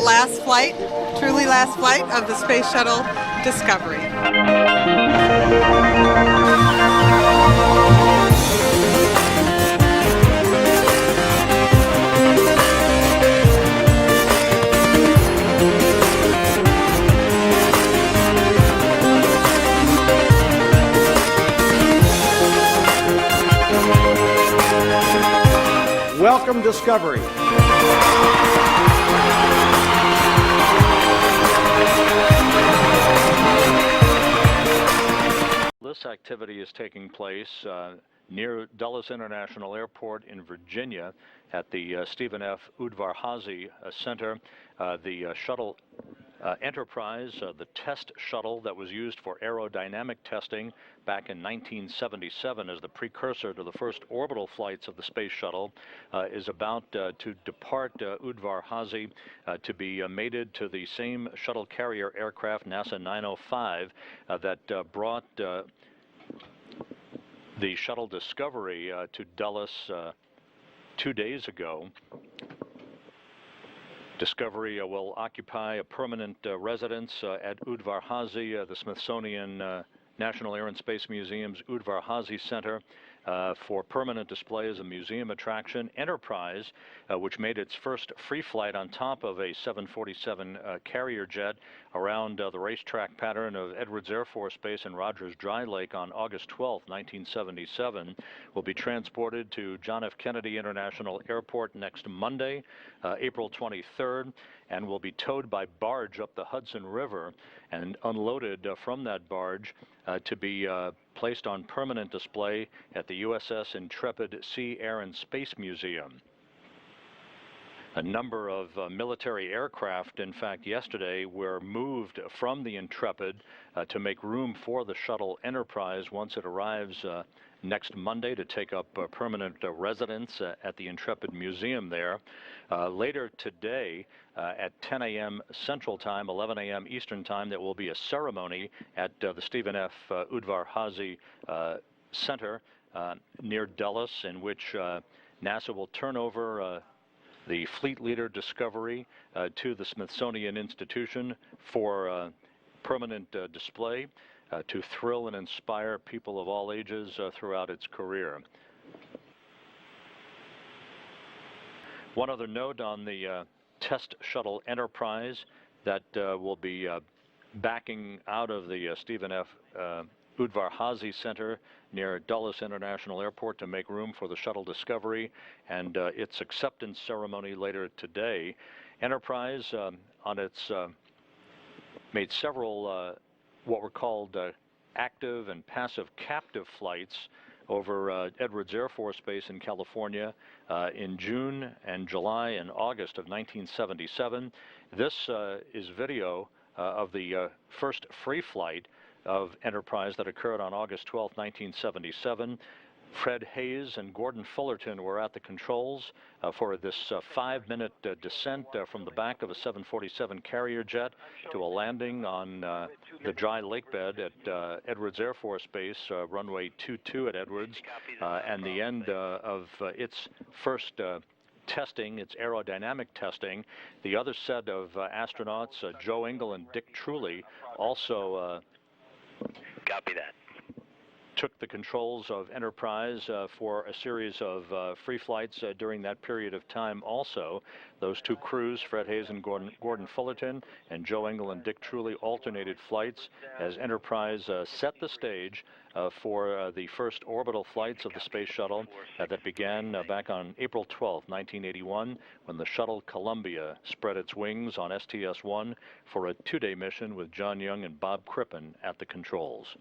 last flight, truly last flight of the Space Shuttle Discovery. Welcome, Discovery. This activity is taking place near Dulles International Airport in Virginia at the Stephen F. Udvar-Hazy Center. The shuttle Enterprise, the test shuttle that was used for aerodynamic testing back in 1977 as the precursor to the first orbital flights of the space shuttle, is about to depart Udvar-Hazy to be mated to the same shuttle carrier aircraft, NASA 905, that brought the shuttle Discovery to Dulles 2 days ago. Discovery will occupy a permanent residence at Udvar-Hazy, the Smithsonian National Air and Space Museum's Udvar-Hazy Center, for permanent display as a museum attraction. Enterprise, which made its first free flight on top of a 747 carrier jet around the racetrack pattern of Edwards Air Force Base in Rogers Dry Lake on August 12, 1977, will be transported to John F. Kennedy International Airport next Monday, April 23rd, and will be towed by barge up the Hudson River and unloaded from that barge to be placed on permanent display at the USS Intrepid Sea, Air, and Space Museum. A number of military aircraft, in fact, yesterday were moved from the Intrepid to make room for the shuttle Enterprise once it arrives next Monday to take up permanent residence at the Intrepid Museum there. Later today at 10 a.m. Central Time, 11 a.m. Eastern Time, there will be a ceremony at the Stephen F. Udvar-Hazy Center near Dulles, in which NASA will turn over the Fleet Leader Discovery to the Smithsonian Institution for permanent display to thrill and inspire people of all ages throughout its career. One other note on the test shuttle Enterprise that will be backing out of the Stephen F. Udvar-Hazy Center near Dulles International Airport to make room for the shuttle Discovery and its acceptance ceremony later today. Enterprise on its made several what were called active and passive captive flights over Edwards Air Force Base in California in June and July and August of 1977. This is video of the first free flight of Enterprise that occurred on August 12, 1977. Fred Hayes and Gordon Fullerton were at the controls for this 5-minute descent from the back of a 747 carrier jet to a landing on the dry lake bed at Edwards Air Force Base, runway 22 at Edwards, and the end of its first testing, its aerodynamic testing. The other set of astronauts, Joe Engle and Dick Truly, also copy that. Took the controls of Enterprise for a series of free flights during that period of time also. Those two crews, Fred Hayes and Gordon Fullerton, and Joe Engle and Dick Truly, alternated flights as Enterprise set the stage for the first orbital flights of the space shuttle that began back on April 12, 1981, when the shuttle Columbia spread its wings on STS-1 for a 2-day mission with John Young and Bob Crippen at the controls.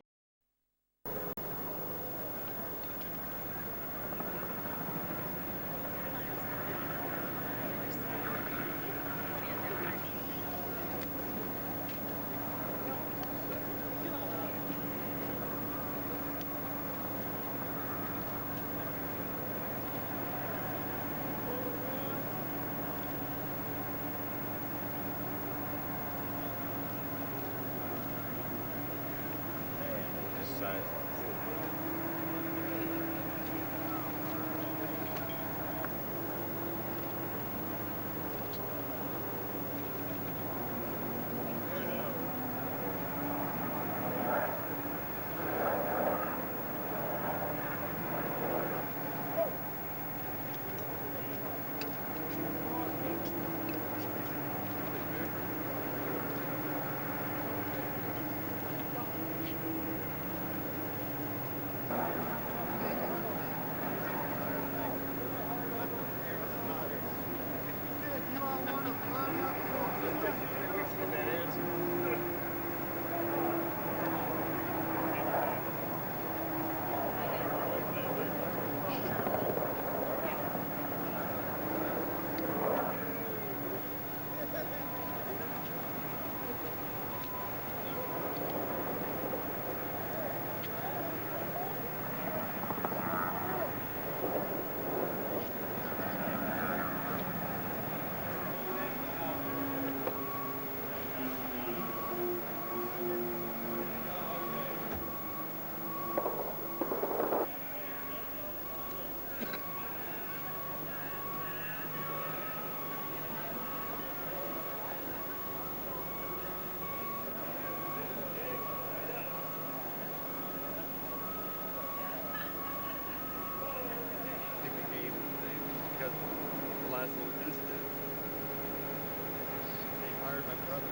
my brother.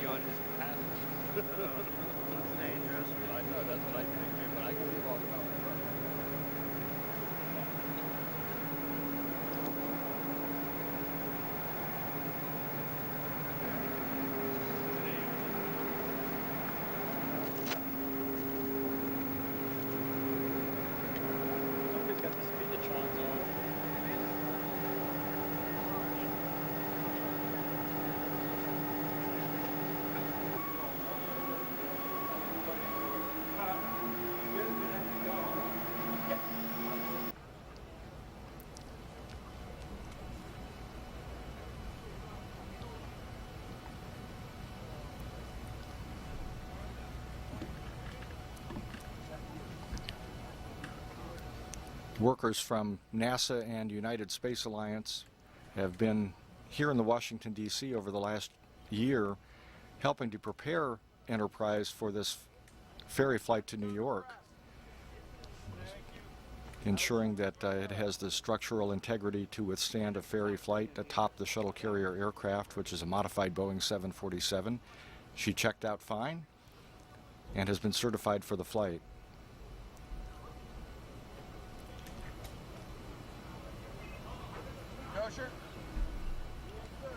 Beyond his capacity. It's dangerous. I know, that's what I think too, but I can be wrong about my brother. Somebody's got the speedotrons on. Workers from NASA and United Space Alliance have been here in the Washington, D.C. over the last year helping to prepare Enterprise for this ferry flight to New York, ensuring that it has the structural integrity to withstand a ferry flight atop the shuttle carrier aircraft, which is a modified Boeing 747. She checked out fine and has been certified for the flight.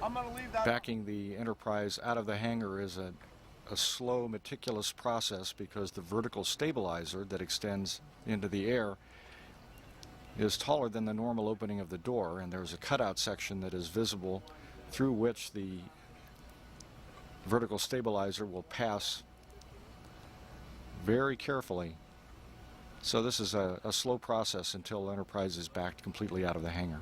I'm going to leave that. Backing the Enterprise out of the hangar is a slow, meticulous process because the vertical stabilizer that extends into the air is taller than the normal opening of the door, and there's a cutout section that is visible through which the vertical stabilizer will pass very carefully. So this is a slow process until Enterprise is backed completely out of the hangar.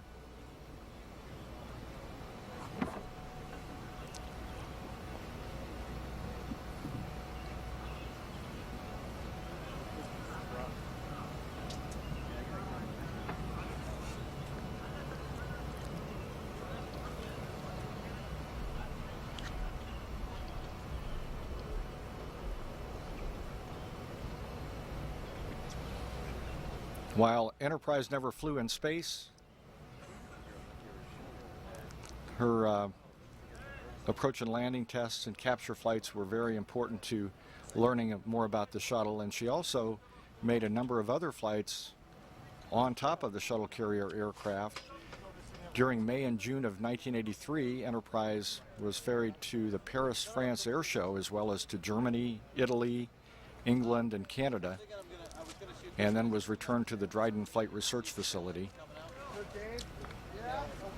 While Enterprise never flew in space, her approach and landing tests and capture flights were very important to learning more about the shuttle, and she also made a number of other flights on top of the shuttle carrier aircraft. During May and June of 1983, Enterprise was ferried to the Paris, France air show, as well as to Germany, Italy, England, and Canada, and then was returned to the Dryden Flight Research Facility.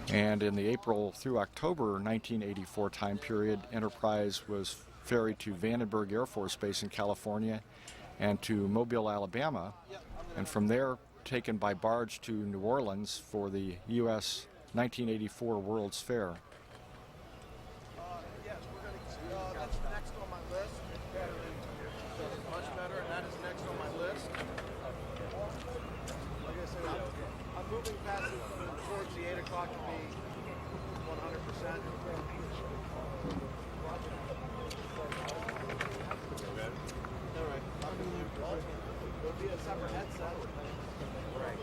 And in the April through October 1984 time period, Enterprise was ferried to Vandenberg Air Force Base in California and to Mobile, Alabama, and from there taken by barge to New Orleans for the U.S. 1984 World's Fair. Yes, we're going to, that's next on my list. Much better, and that is next on my list. Like I said, I'm moving past it towards the 8 o'clock to be 100%. All right. It'll be a separate headset. Right.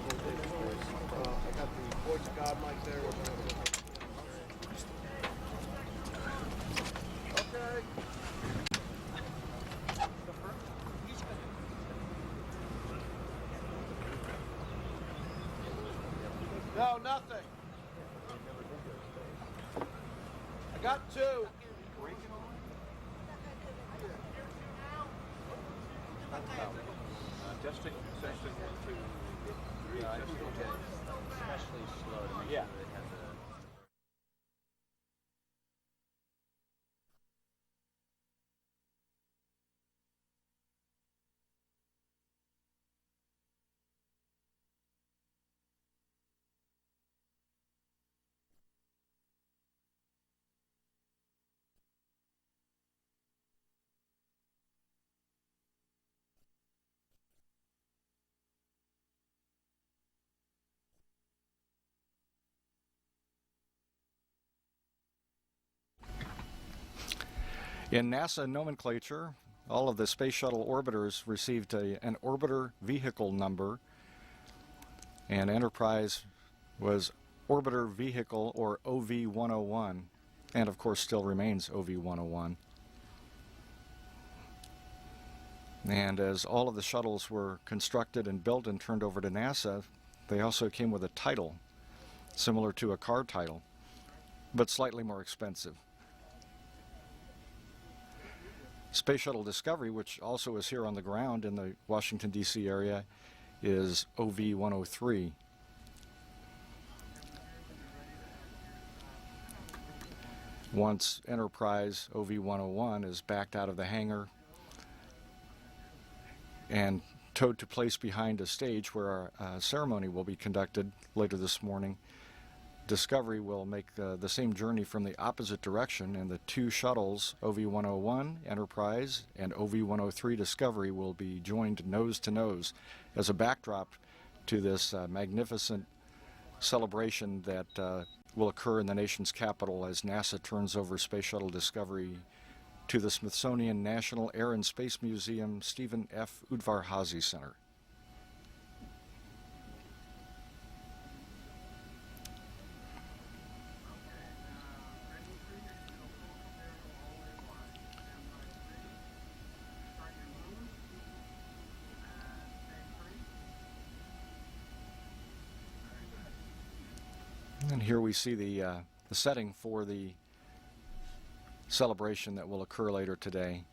I got the voice of God mic there. Okay. No, nothing. I got two. Testing 1, 2, 3. Especially slow to make sure it has a... In NASA nomenclature, all of the Space Shuttle orbiters received an orbiter vehicle number, and Enterprise was orbiter vehicle, or OV-101, and of course still remains OV-101. And as all of the shuttles were constructed and built and turned over to NASA, they also came with a title, similar to a car title, but slightly more expensive. Space Shuttle Discovery, which also is here on the ground in the Washington, D.C. area, is OV-103. Once Enterprise OV-101 is backed out of the hangar and towed to place behind a stage where a ceremony will be conducted later this morning, Discovery will make the same journey from the opposite direction, and the two shuttles, OV-101 Enterprise and OV-103 Discovery, will be joined nose to nose as a backdrop to this magnificent celebration that will occur in the nation's capital as NASA turns over Space Shuttle Discovery to the Smithsonian National Air and Space Museum Stephen F. Udvar-Hazy Center. And here we see the setting for the celebration that will occur later today.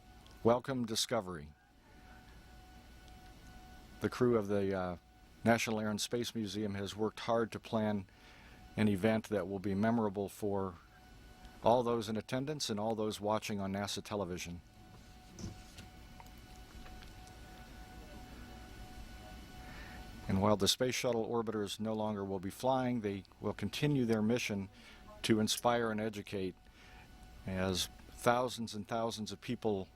Welcome, Discovery. The crew of the National Air and Space Museum has worked hard to plan an event that will be memorable for all those in attendance and all those watching on NASA television. And while the Space Shuttle orbiters no longer will be flying, they will continue their mission to inspire and educate as thousands and thousands of people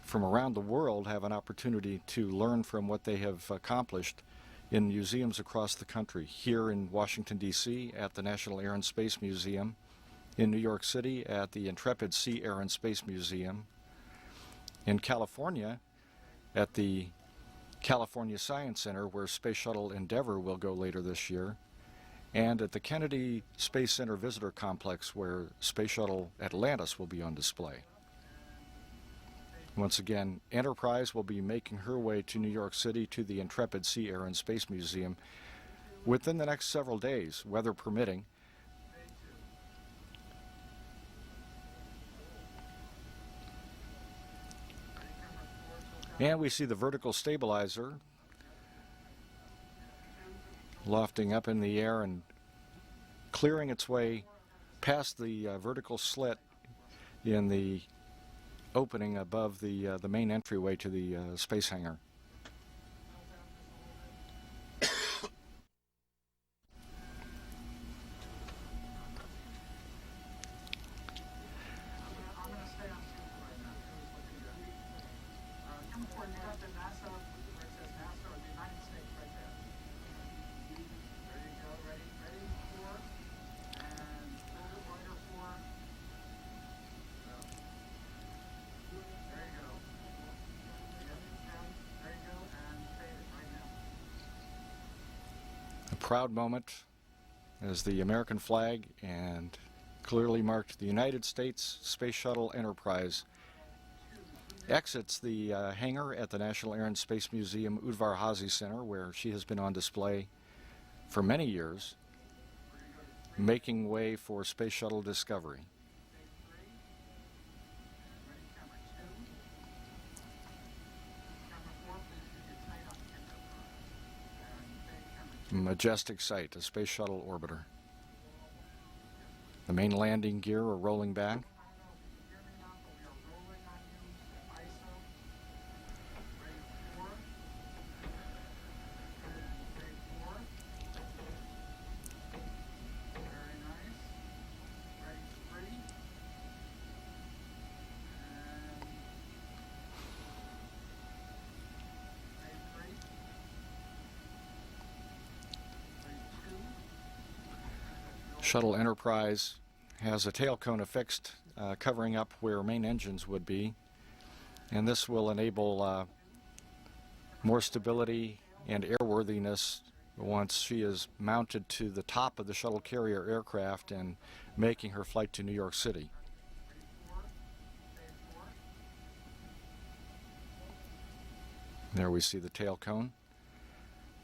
from around the world have an opportunity to learn from what they have accomplished in museums across the country. Here in Washington, D.C. at the National Air and Space Museum, in New York City at the Intrepid Sea, Air and Space Museum, in California at the California Science Center, where Space Shuttle Endeavour will go later this year, and at the Kennedy Space Center Visitor Complex, where Space Shuttle Atlantis will be on display. Once again, Enterprise will be making her way to New York City to the Intrepid Sea, Air and Space Museum within the next several days, weather permitting. And we see the vertical stabilizer lofting up in the air and clearing its way past the vertical slit in the opening above the main entryway to the space hangar. A proud moment as the American flag and clearly marked the United States Space Shuttle Enterprise exits the hangar at the National Air and Space Museum Udvar-Hazy Center, where she has been on display for many years, making way for Space Shuttle Discovery. Majestic sight, a Space Shuttle orbiter. The main landing gear are rolling back. Shuttle Enterprise has a tail cone affixed, covering up where main engines would be, and this will enable more stability and airworthiness once she is mounted to the top of the shuttle carrier aircraft and making her flight to New York City. There we see the tail cone.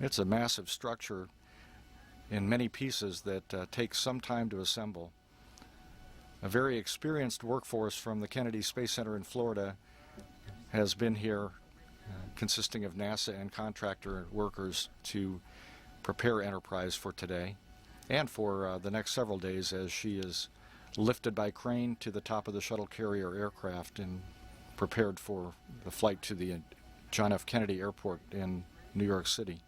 It's a massive structure in many pieces that takes some time to assemble. A very experienced workforce from the Kennedy Space Center in Florida has been here, consisting of NASA and contractor workers, to prepare Enterprise for today and for the next several days as she is lifted by crane to the top of the shuttle carrier aircraft and prepared for the flight to the John F. Kennedy Airport in New York City.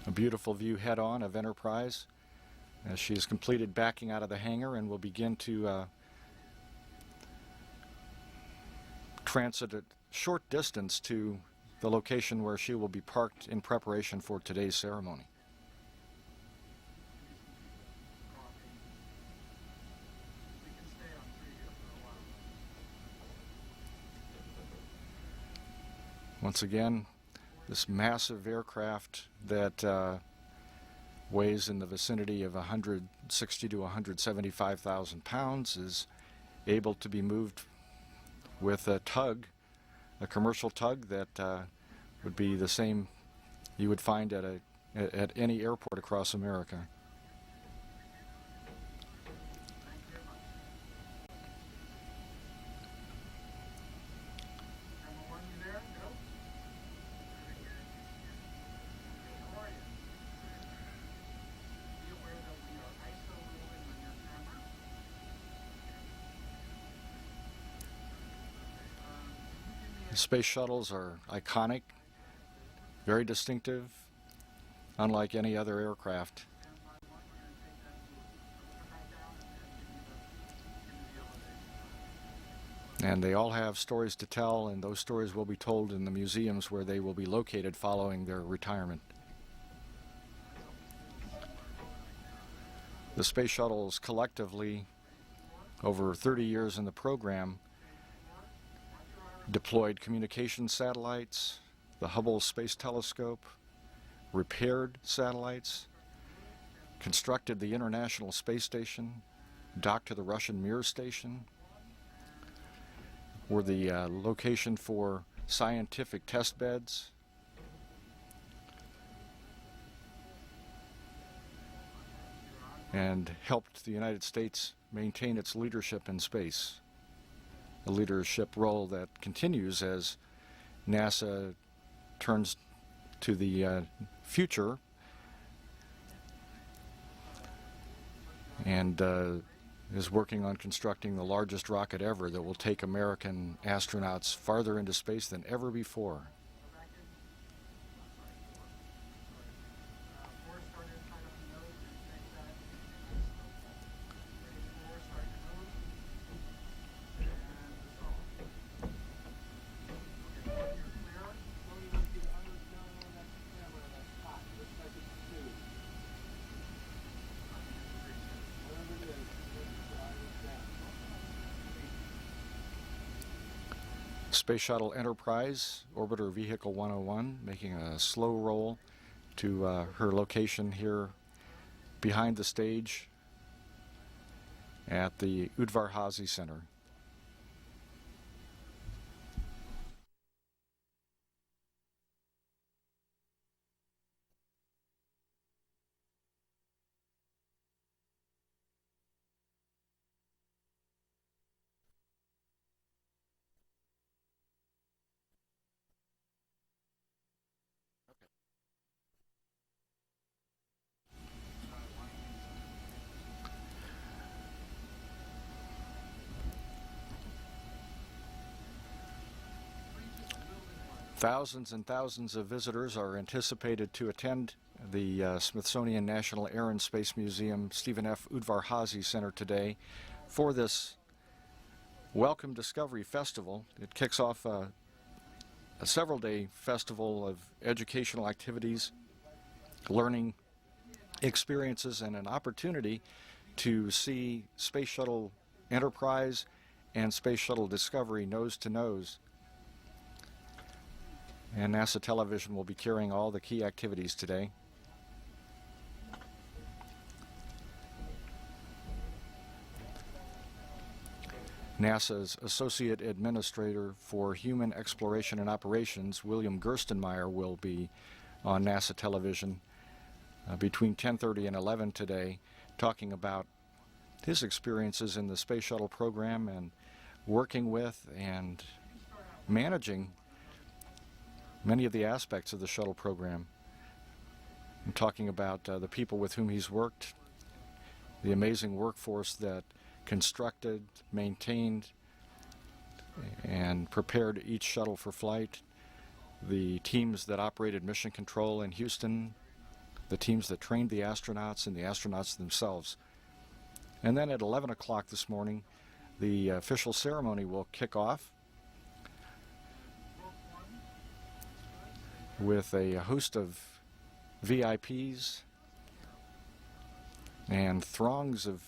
A beautiful view head-on of Enterprise as she has completed backing out of the hangar and will begin to transit a short distance to the location where she will be parked in preparation for today's ceremony. Once again, this massive aircraft that weighs in the vicinity of 160 to 175,000 pounds is able to be moved with a tug, a commercial tug that would be the same you would find at any airport across America. Space shuttles are iconic, very distinctive, unlike any other aircraft. And they all have stories to tell, and those stories will be told in the museums where they will be located following their retirement. The space shuttles collectively, over 30 years in the program, deployed communication satellites, the Hubble Space Telescope, repaired satellites, constructed the International Space Station, docked to the Russian Mir station, were the location for scientific test beds, and helped the United States maintain its leadership in space. A leadership role that continues as NASA turns to the future and is working on constructing the largest rocket ever that will take American astronauts farther into space than ever before. Space Shuttle Enterprise, Orbiter Vehicle 101, making a slow roll to her location here behind the stage at the Udvar Hazy Center. Thousands and thousands of visitors are anticipated to attend the Smithsonian National Air and Space Museum Stephen F. Udvar Hazy Center today for this Welcome Discovery Festival. It kicks off a several-day festival of educational activities, learning experiences, and an opportunity to see Space Shuttle Enterprise and Space Shuttle Discovery nose to nose. And NASA television will be carrying all the key activities today. NASA's Associate Administrator for Human Exploration and Operations, William Gerstenmaier, will be on NASA television between 10:30 and 11 today, talking about his experiences in the Space Shuttle program and working with and managing many of the aspects of the shuttle program. And talking about the people with whom he's worked, the amazing workforce that constructed, maintained, and prepared each shuttle for flight, the teams that operated mission control in Houston, the teams that trained the astronauts, and the astronauts themselves. And then at 11 o'clock this morning, the official ceremony will kick off with a host of VIPs and throngs of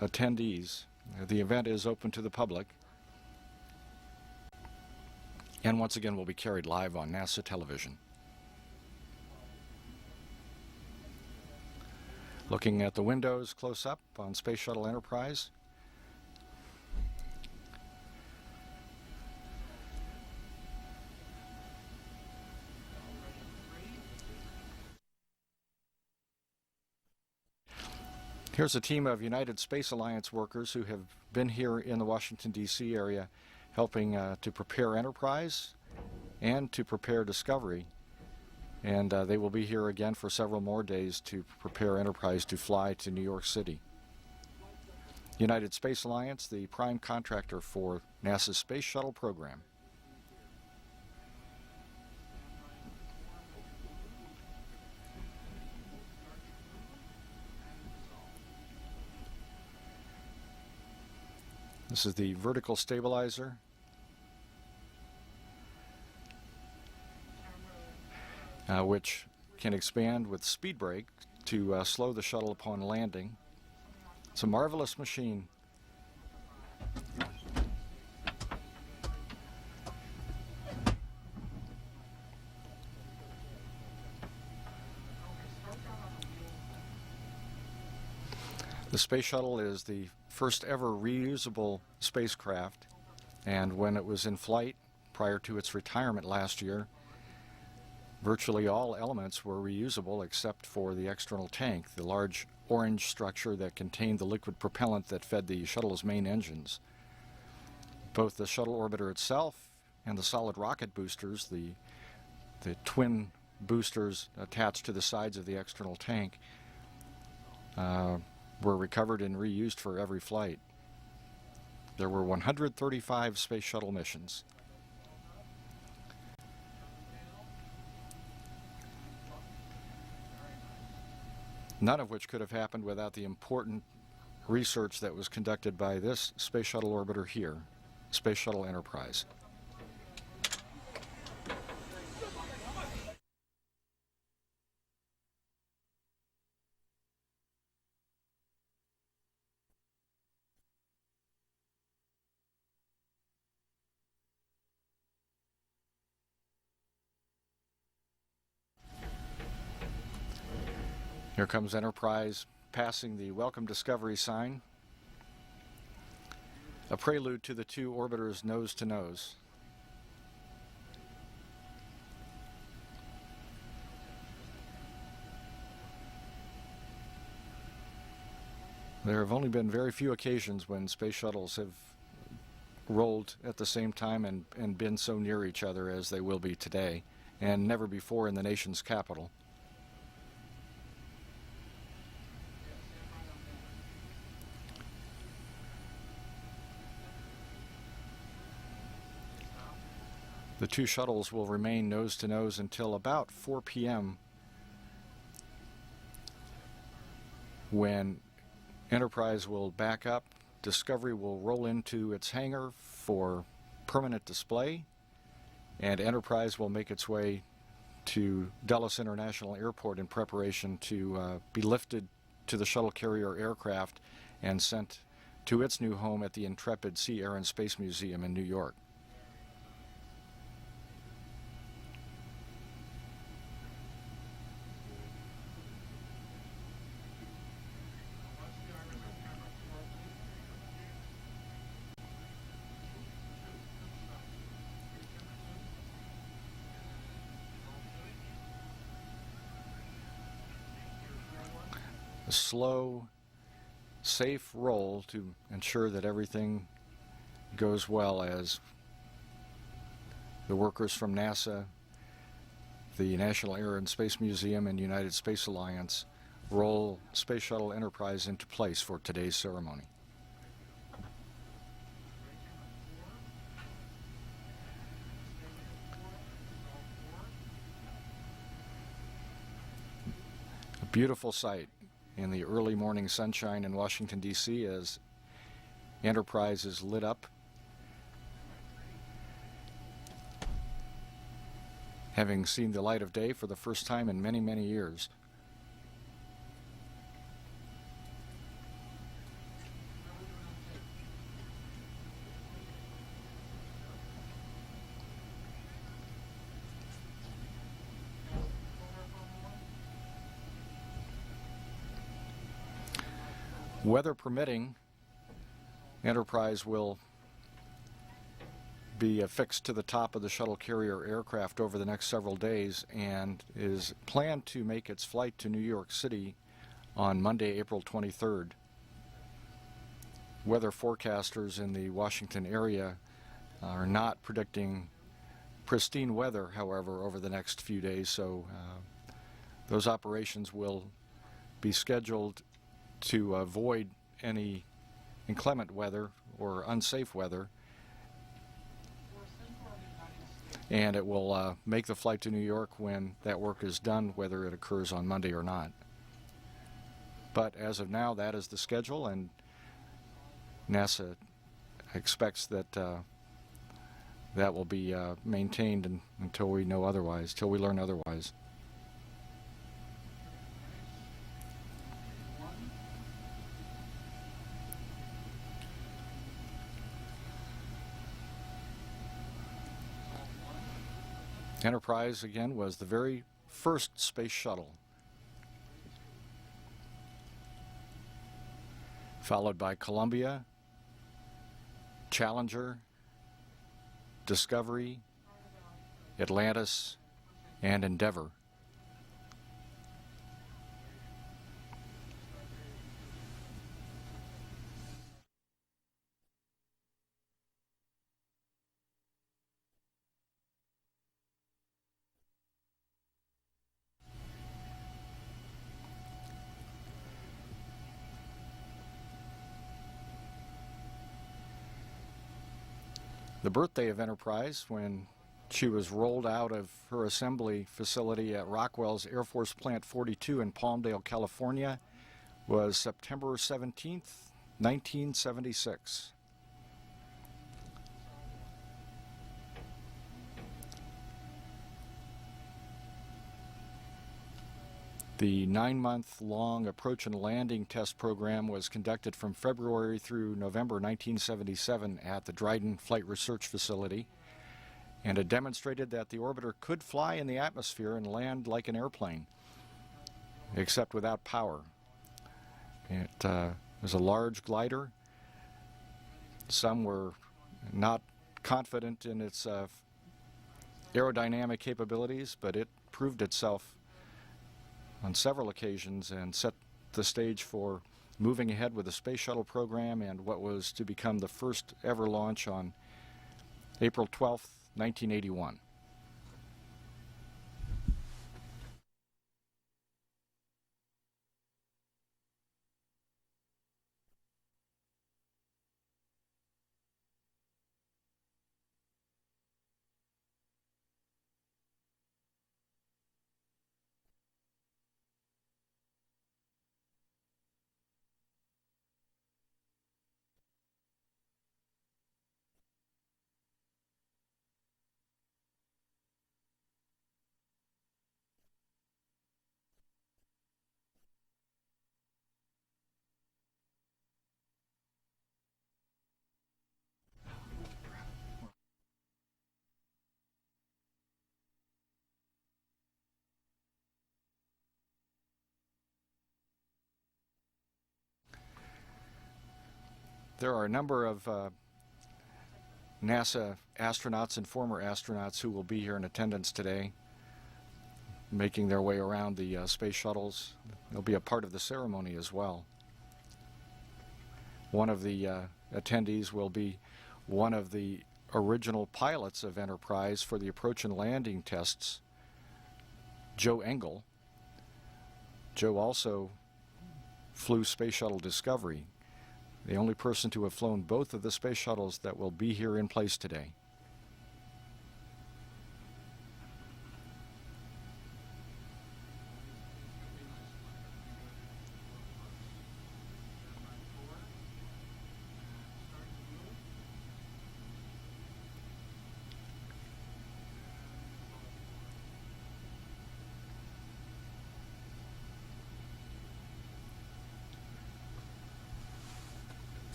attendees. The event is open to the public, and once again will be carried live on NASA television. Looking at the windows close up on Space Shuttle Enterprise. Here's a team of United Space Alliance workers who have been here in the Washington, D.C. area helping to prepare Enterprise and to prepare Discovery. And they will be here again for several more days to prepare Enterprise to fly to New York City. United Space Alliance, the prime contractor for NASA's Space Shuttle program. This is the vertical stabilizer. Which can expand with speed brake to slow the shuttle upon landing. It's a marvelous machine. The Space Shuttle is the first ever reusable spacecraft, and when it was in flight prior to its retirement last year, virtually all elements were reusable except for the external tank, the large orange structure that contained the liquid propellant that fed the shuttle's main engines. Both the shuttle orbiter itself and the solid rocket boosters, the twin boosters attached to the sides of the external tank, were recovered and reused for every flight. There were 135 Space Shuttle missions. None of which could have happened without the important research that was conducted by this Space Shuttle orbiter here, Space Shuttle Enterprise. Here comes Enterprise passing the Welcome Discovery sign, a prelude to the two orbiters nose to nose. There have only been very few occasions when space shuttles have rolled at the same time and been so near each other as they will be today, and never before in the nation's capital. The two shuttles will remain nose to nose until about 4 p.m. when Enterprise will back up, Discovery will roll into its hangar for permanent display, and Enterprise will make its way to Dulles International Airport in preparation to be lifted to the shuttle carrier aircraft and sent to its new home at the Intrepid Sea, Air, and Space Museum in New York. A slow, safe roll to ensure that everything goes well as the workers from NASA, the National Air and Space Museum, and United Space Alliance roll Space Shuttle Enterprise into place for today's ceremony. A beautiful sight in the early morning sunshine in Washington, D.C. as Enterprise is lit up, having seen the light of day for the first time in many, many years. Weather permitting, Enterprise will be affixed to the top of the shuttle carrier aircraft over the next several days and is planned to make its flight to New York City on Monday, April 23rd. Weather forecasters in the Washington area are not predicting pristine weather, however, over the next few days, so those operations will be scheduled to avoid any inclement weather or unsafe weather, and it will make the flight to New York when that work is done, whether it occurs on Monday or not. But as of now, that is the schedule, and NASA expects that that will be maintained until we know otherwise, till we learn otherwise. Enterprise, again, was the very first space shuttle, followed by Columbia, Challenger, Discovery, Atlantis, and Endeavour. The birthday of Enterprise, when she was rolled out of her assembly facility at Rockwell's Air Force Plant 42 in Palmdale, California, was September 17th, 1976. The 9-month-long approach and landing test program was conducted from February through November 1977 at the Dryden Flight Research Facility, and it demonstrated that the orbiter could fly in the atmosphere and land like an airplane, except without power. It was a large glider. Some were not confident in its aerodynamic capabilities, but it proved itself on several occasions and set the stage for moving ahead with the Space Shuttle program and what was to become the first ever launch on April 12th, 1981. there are a number of NASA astronauts and former astronauts who will be here in attendance today, making their way around the space shuttles. They'll be a part of the ceremony as well. One of the attendees will be one of the original pilots of Enterprise for the approach and landing tests, Joe Engel. Joe also flew Space Shuttle Discovery, the only person to have flown both of the space shuttles that will be here in place today.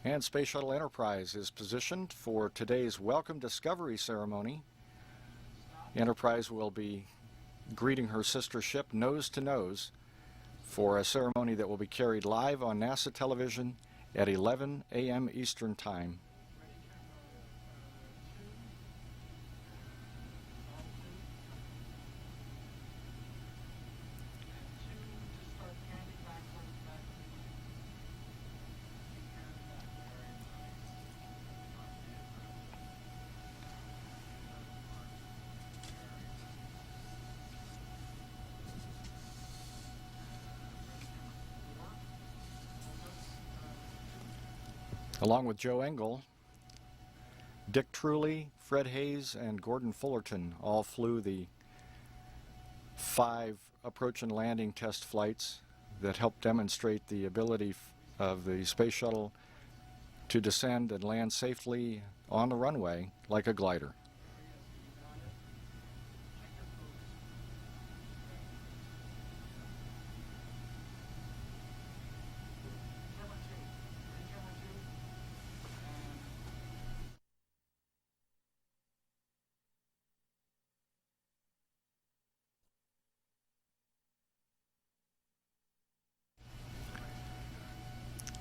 And Space Shuttle Enterprise is positioned for today's Welcome Discovery ceremony. Enterprise will be greeting her sister ship nose to nose for a ceremony that will be carried live on NASA television at 11 a.m. Eastern Time. Along with Joe Engel, Dick Truly, Fred Hayes, and Gordon Fullerton all flew the 5 approach and landing test flights that helped demonstrate the ability of the space shuttle to descend and land safely on the runway like a glider.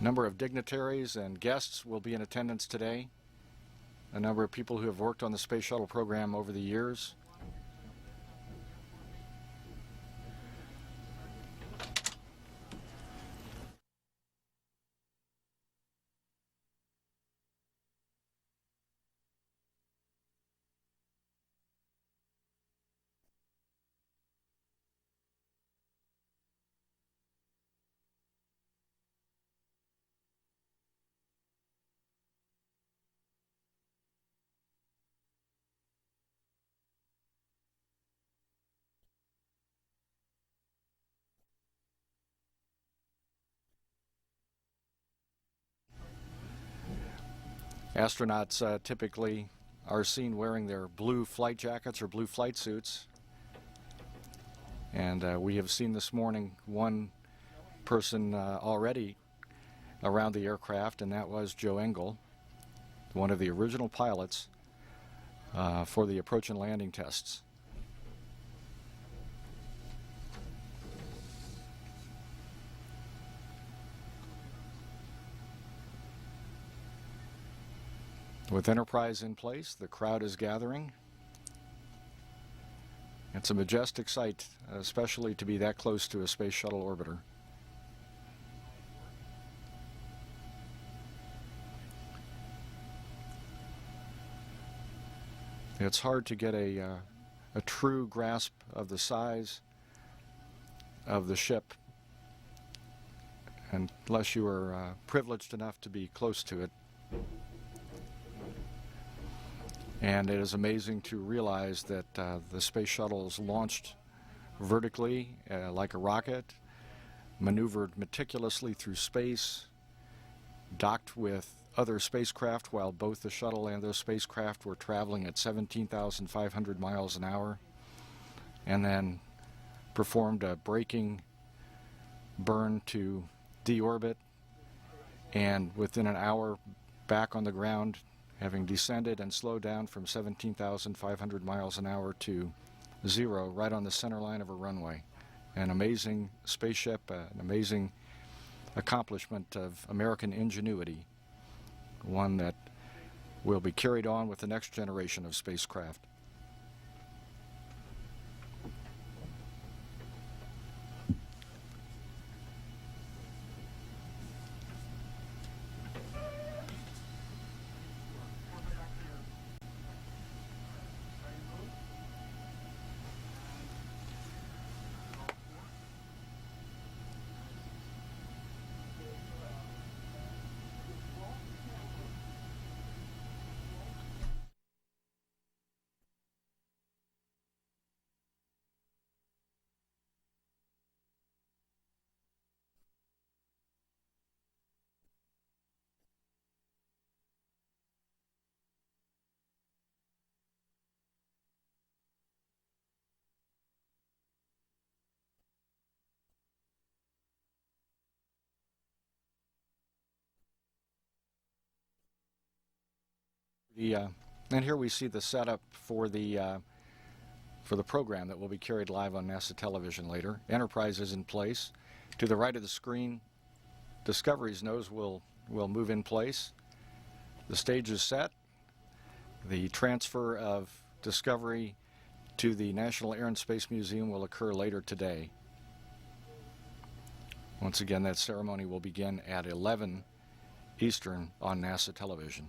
A number of dignitaries and guests will be in attendance today. A number of people who have worked on the Space Shuttle program over the years. Astronauts typically are seen wearing their blue flight jackets or blue flight suits. And we have seen this morning one person already around the aircraft, and that was Joe Engel, one of the original pilots for the approach and landing tests. With Enterprise in place, the crowd is gathering. It's a majestic sight, especially to be that close to a space shuttle orbiter. It's hard to get a true grasp of the size of the ship unless you are privileged enough to be close to it. And it is amazing to realize that the space shuttle is launched vertically like a rocket, maneuvered meticulously through space, docked with other spacecraft while both the shuttle and those spacecraft were traveling at 17,500 miles an hour, and then performed a braking burn to deorbit and within an hour back on the ground, having descended and slowed down from 17,500 miles an hour to 0 right on the center line of a runway. An amazing spaceship, an amazing accomplishment of American ingenuity, one that will be carried on with the next generation of spacecraft. And here we see the setup for the program that will be carried live on NASA television later. Enterprise is in place. To the right of the screen, Discovery's nose will move in place. The stage is set. The transfer of Discovery to the National Air and Space Museum will occur later today. Once again, that ceremony will begin at 11 Eastern on NASA television.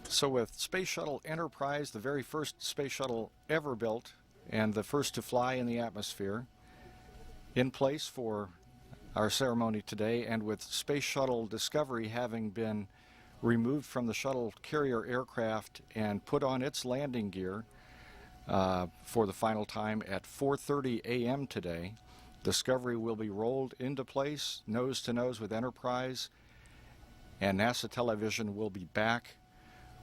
So with Space Shuttle Enterprise, the very first space shuttle ever built and the first to fly in the atmosphere, in place for our ceremony today, and with Space Shuttle Discovery having been removed from the shuttle carrier aircraft and put on its landing gear for the final time at 4:30 a.m. today, Discovery will be rolled into place, nose to nose with Enterprise, and NASA television will be back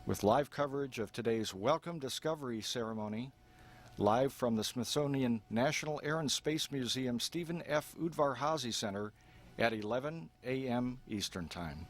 with live coverage of today's Welcome Discovery ceremony, live from the Smithsonian National Air and Space Museum Stephen F. Udvar-Hazy Center at 11 a.m. Eastern Time.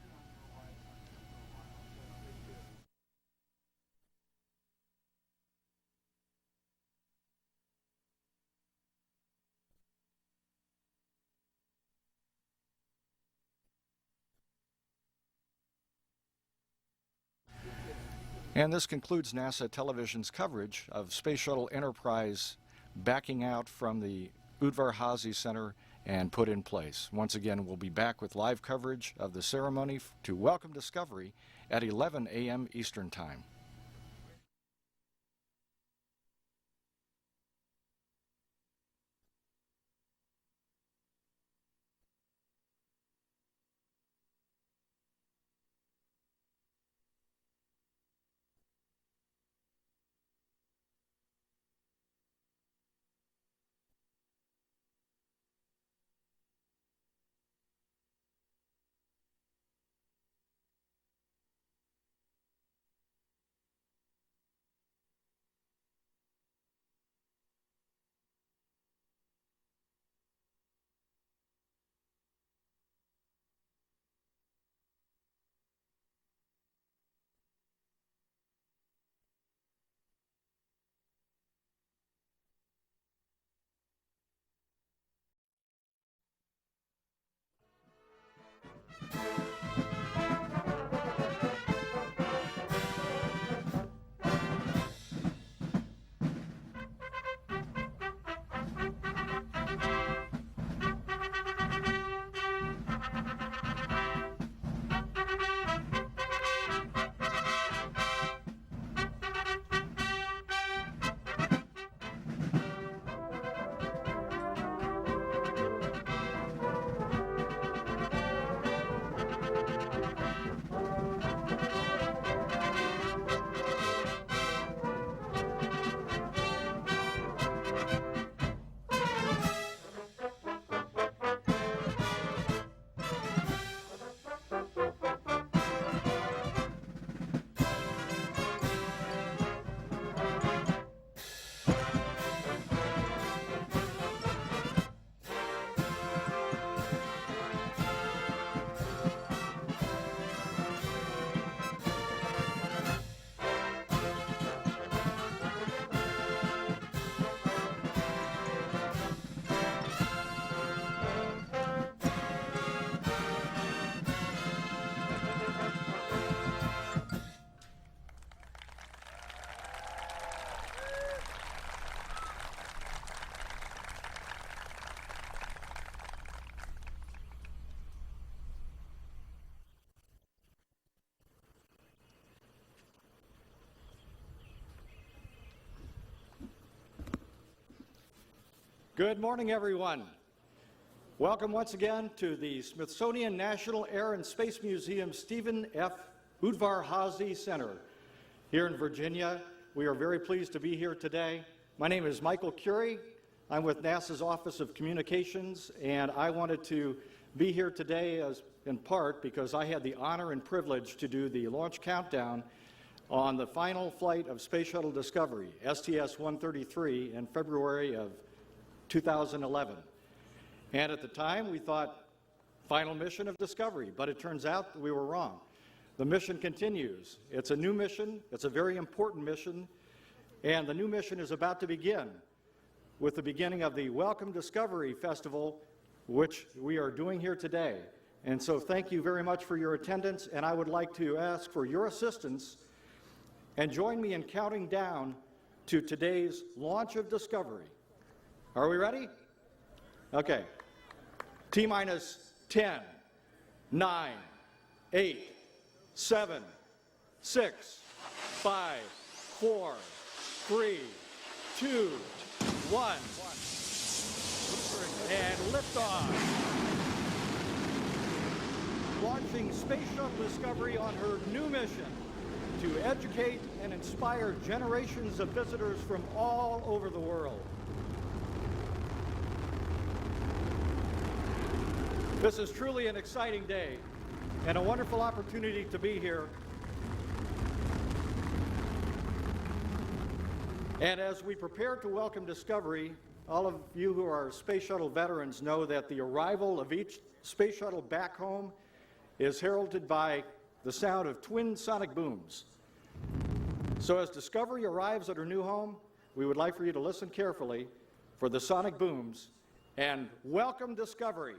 And this concludes NASA television's coverage of Space Shuttle Enterprise backing out from the Udvar-Hazy Center and put in place. Once again, we'll be back with live coverage of the ceremony to welcome Discovery at 11 a.m. Eastern Time. Good morning, everyone. Welcome once again to the Smithsonian National Air and Space Museum Stephen F. Udvar-Hazy Center here in Virginia. We are very pleased to be here today. My name is Michael Curie. I'm with NASA's Office of Communications, and I wanted to be here today in part because I had the honor and privilege to do the launch countdown on the final flight of Space Shuttle Discovery, STS-133, in February of 2011. And at the time, we thought, final mission of Discovery, but it turns out that we were wrong. The mission continues. It's a new mission. It's a very important mission. And the new mission is about to begin with the beginning of the Welcome Discovery Festival, which we are doing here today. And so thank you very much for your attendance, and I would like to ask for your assistance and join me in counting down to today's launch of Discovery. Are we ready? Okay. T-minus 10, 9, 8, 7, 6, 5, 4, 3, 2, 1. And liftoff. Launching Space Shuttle Discovery on her new mission to educate and inspire generations of visitors from all over the world. This is truly an exciting day and a wonderful opportunity to be here. And as we prepare to welcome Discovery, all of you who are Space Shuttle veterans know that the arrival of each Space Shuttle back home is heralded by the sound of twin sonic booms. So as Discovery arrives at her new home, we would like for you to listen carefully for the sonic booms and welcome Discovery.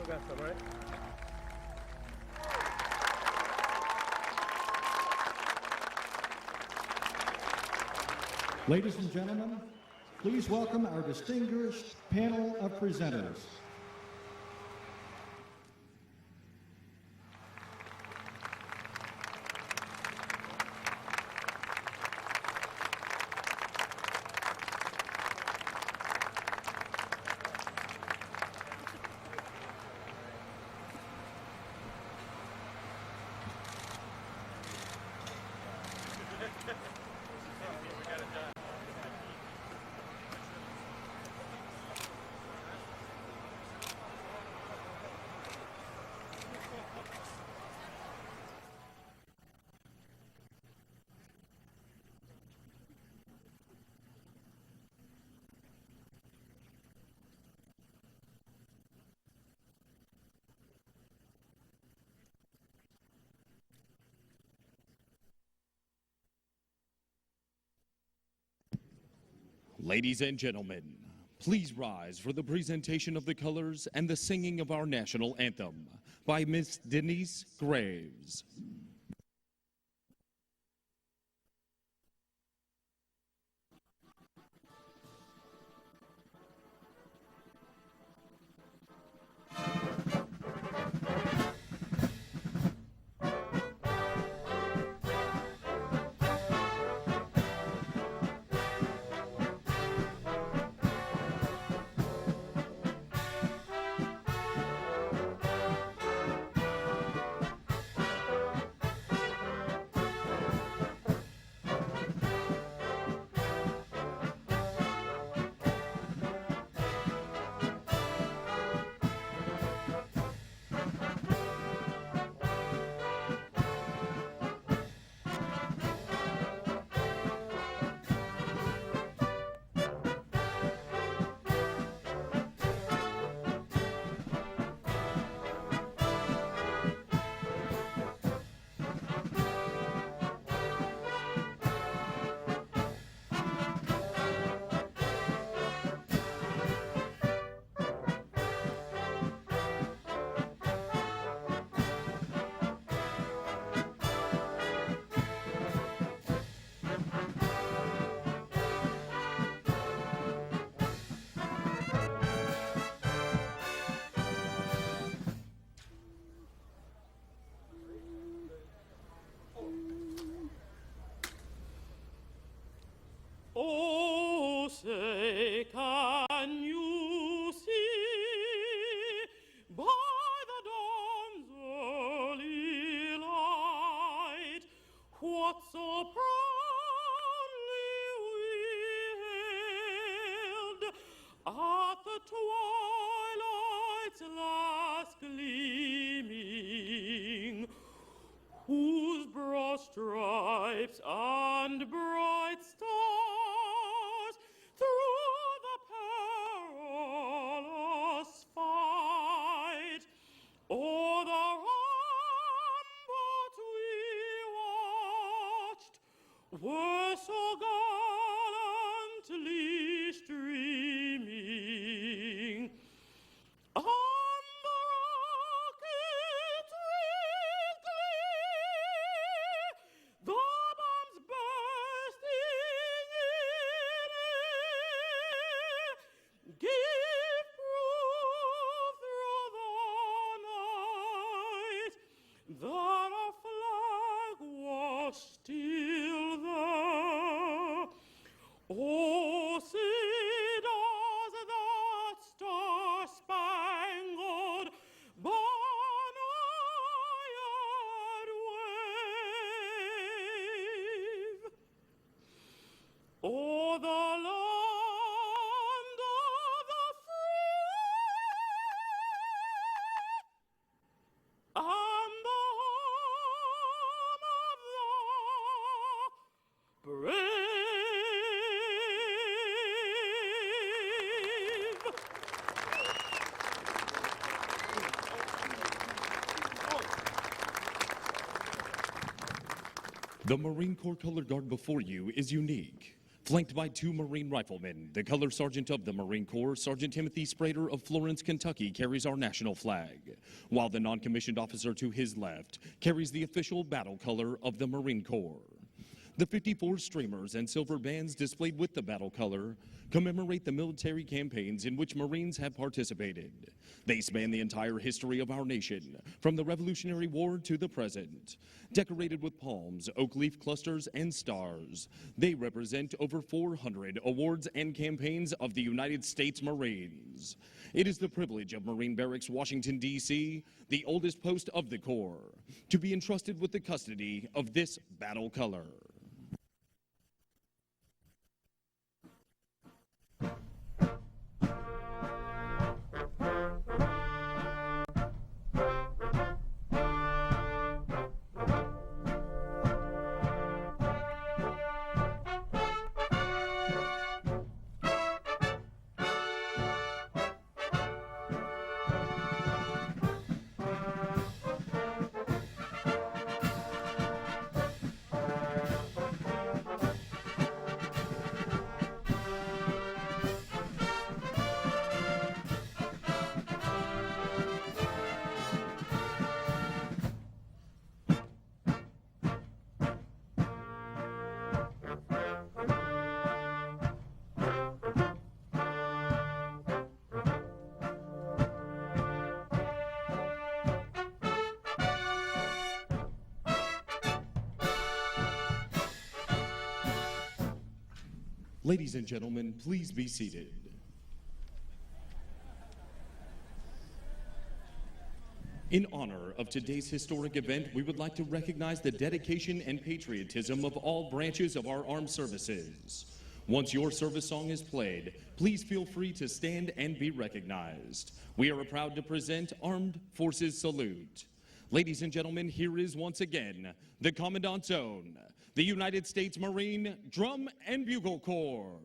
got some, right? Ladies and gentlemen, please welcome our distinguished panel of presenters. Ladies and gentlemen, please rise for the presentation of the colors and the singing of our national anthem by Miss Denise Graves. Oh, say, can you see by the dawn's early light what so proudly we hailed at the twilight's last gleaming, whose broad stripes and bright stars through the perilous fight o'er the ramparts we watched were so gallantly streaming. On the rockets with glee, the bombs bursting in air, give proof through the night that our flag was still there. Oh, see, does that star-spangled banner yet wave o'er the land of the free and the home of the brave? The Marine Corps color guard before you is unique. Flanked by 2 Marine riflemen, the Color Sergeant of the Marine Corps, Sergeant Timothy Sprader of Florence, Kentucky, carries our national flag, while the non-commissioned officer to his left carries the official battle color of the Marine Corps. The 54 streamers and silver bands displayed with the battle color commemorate the military campaigns in which Marines have participated. They span the entire history of our nation, from the Revolutionary War to the present. Decorated with palms, oak leaf clusters, and stars, they represent over 400 awards and campaigns of the United States Marines. It is the privilege of Marine Barracks, Washington, D.C., the oldest post of the Corps, to be entrusted with the custody of this battle color. Ladies and gentlemen, please be seated. In honor of today's historic event, we would like to recognize the dedication and patriotism of all branches of our armed services. Once your service song is played, please feel free to stand and be recognized. We are proud to present Armed Forces Salute. Ladies and gentlemen, here is once again the Commandant's Own, the United States Marine Drum and Bugle Corps.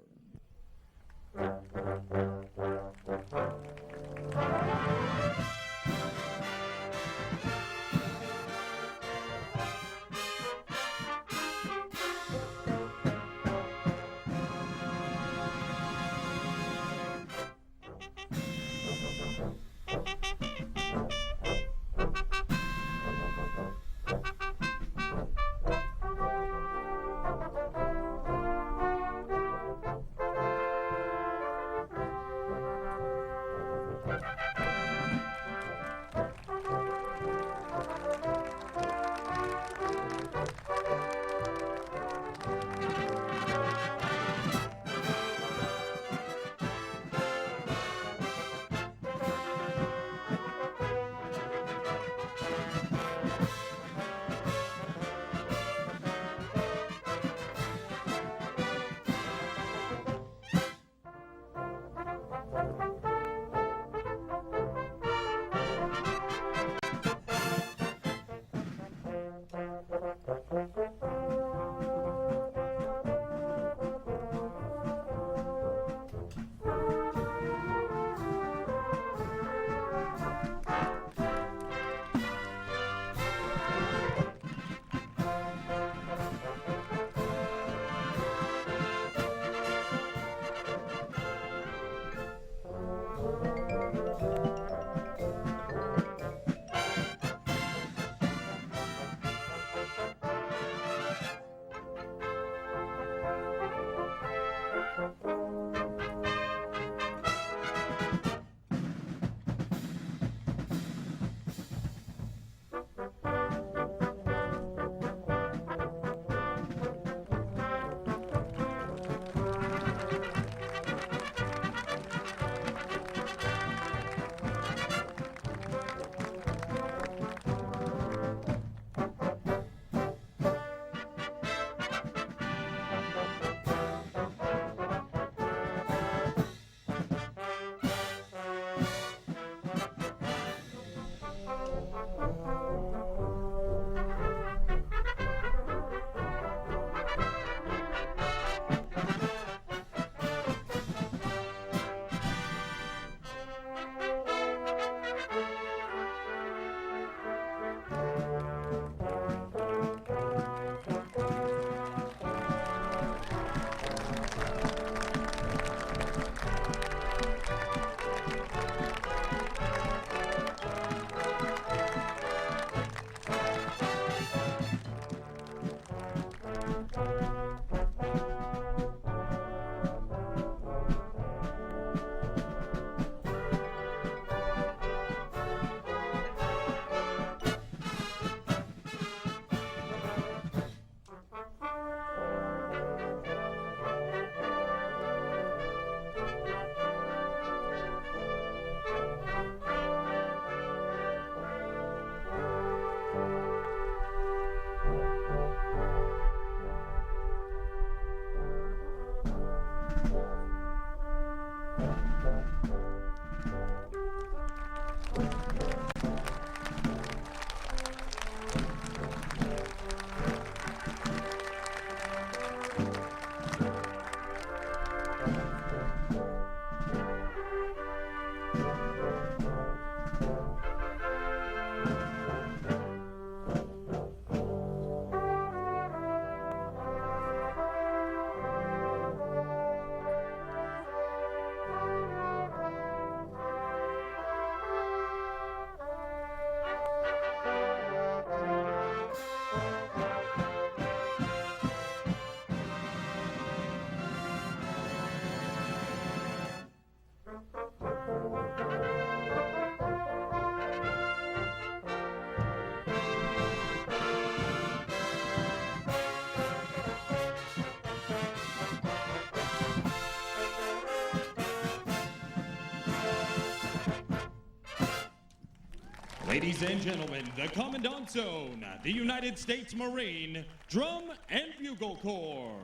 Ladies and gentlemen, the Commandant Zone, the United States Marine Drum and Bugle Corps.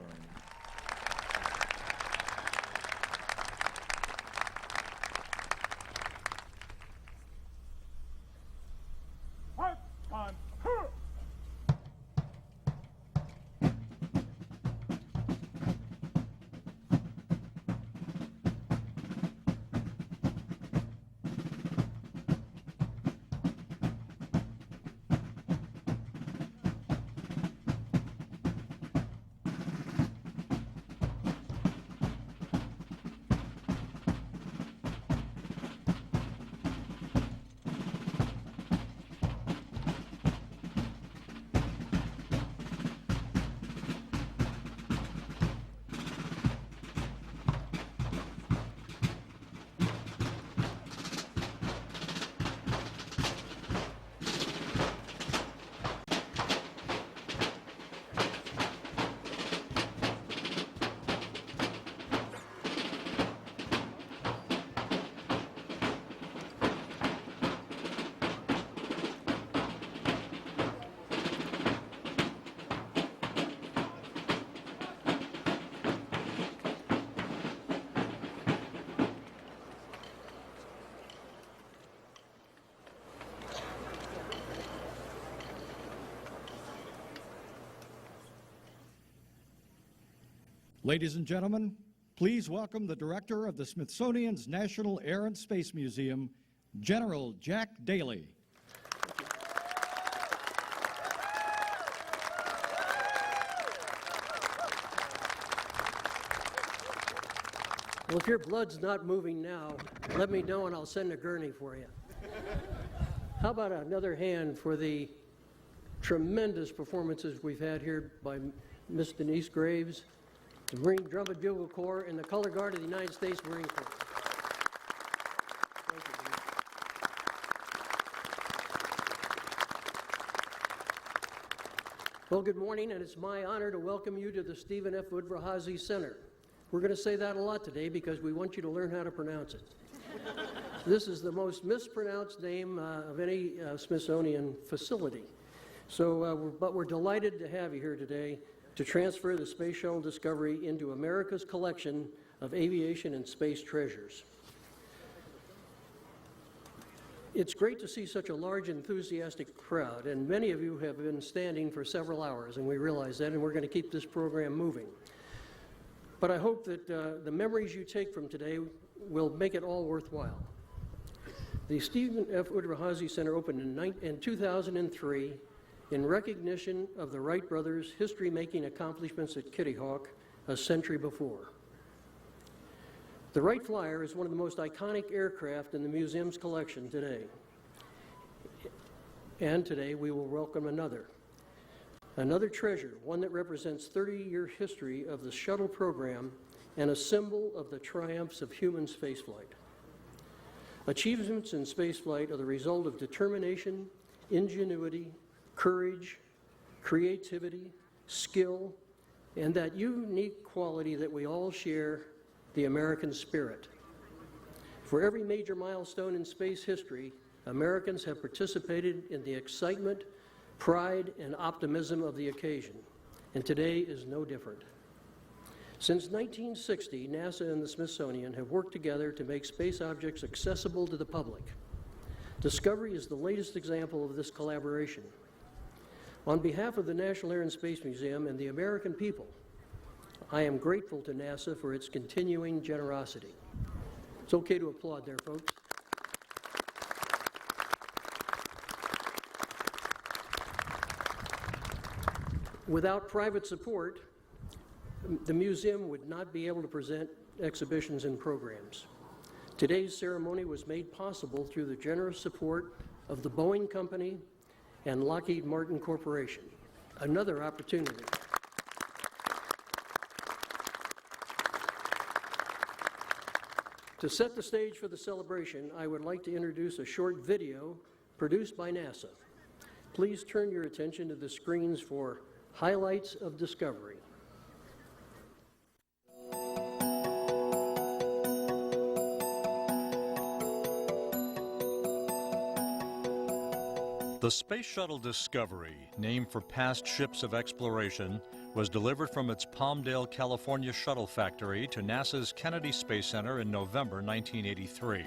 Time. Ladies and gentlemen, please welcome the director of the Smithsonian's National Air and Space Museum, General Jack Daly. Well, if your blood's not moving now, let me know and I'll send a gurney for you. How about another hand for the tremendous performances we've had here by Miss Denise Graves, the Marine Drum and Bugle Corps, and the Color Guard of the United States Marine Corps. Thank you, Denise. Well, good morning, and it's my honor to welcome you to the Stephen F. Udvar-Hazy Center. We're going to say that a lot today because we want you to learn how to pronounce it. This is the most mispronounced name of any Smithsonian facility. So, but we're delighted to have you here today to transfer the Space Shuttle Discovery into America's collection of aviation and space treasures. It's great to see such a large, enthusiastic crowd, and many of you have been standing for several hours, and we realize that, and we're going to keep this program moving. But I hope that the memories you take from today will make it all worthwhile. The Stephen F. Udvar-Hazy Center opened in 2003 in recognition of the Wright brothers' history-making accomplishments at Kitty Hawk a century before. The Wright Flyer is one of the most iconic aircraft in the museum's collection today. And today we will welcome another treasure, one that represents 30-year history of the shuttle program and a symbol of the triumphs of human spaceflight. Achievements in spaceflight are the result of determination, ingenuity, courage, creativity, skill, and that unique quality that we all share, the American spirit. For every major milestone in space history, Americans have participated in the excitement, pride, and optimism of the occasion, and today is no different. Since 1960, NASA and the Smithsonian have worked together to make space objects accessible to the public. Discovery is the latest example of this collaboration. On behalf of the National Air and Space Museum and the American people, I am grateful to NASA for its continuing generosity. It's okay to applaud there, folks. Without private support, the museum would not be able to present exhibitions and programs. Today's ceremony was made possible through the generous support of the Boeing Company and Lockheed Martin Corporation. Another opportunity. To set the stage for the celebration, I would like to introduce a short video produced by NASA. Please turn your attention to the screens for Highlights of Discovery. The Space Shuttle Discovery, named for past ships of exploration, was delivered from its Palmdale, California shuttle factory to NASA's Kennedy Space Center in November 1983.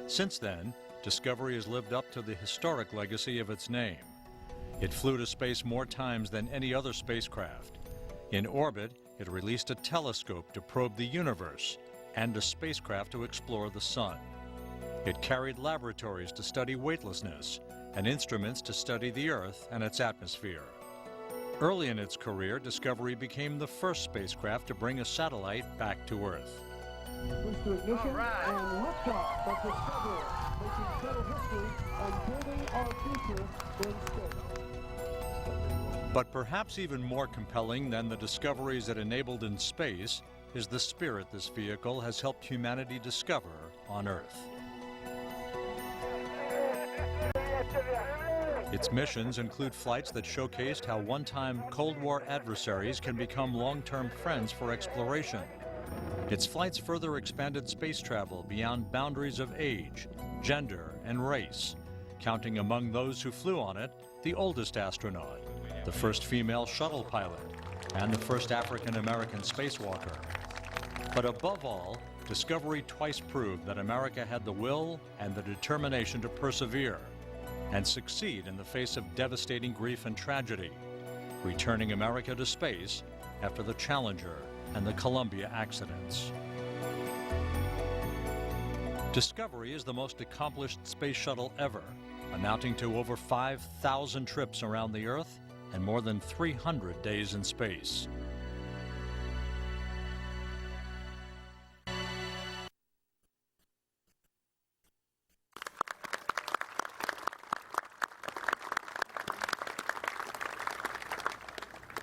Since then, Discovery has lived up to the historic legacy of its name. It flew to space more times than any other spacecraft. In orbit, it released a telescope to probe the universe and a spacecraft to explore the sun. It carried laboratories to study weightlessness and instruments to study the Earth and its atmosphere. Early in its career, Discovery became the first spacecraft to bring a satellite back to Earth. Booster ignition and liftoff of Discovery, making shuttle history and building our future in space. But perhaps even more compelling than the discoveries it enabled in space is the spirit this vehicle has helped humanity discover on Earth. Its missions include flights that showcased how one-time Cold War adversaries can become long-term friends for exploration. Its flights further expanded space travel beyond boundaries of age, gender, and race, counting among those who flew on it the oldest astronaut, the first female shuttle pilot, and the first African-American spacewalker. But above all, Discovery twice proved that America had the will and the determination to persevere and succeed in the face of devastating grief and tragedy, returning America to space after the Challenger and the Columbia accidents. Discovery is the most accomplished space shuttle ever, amounting to over 5,000 trips around the Earth and more than 300 days in space.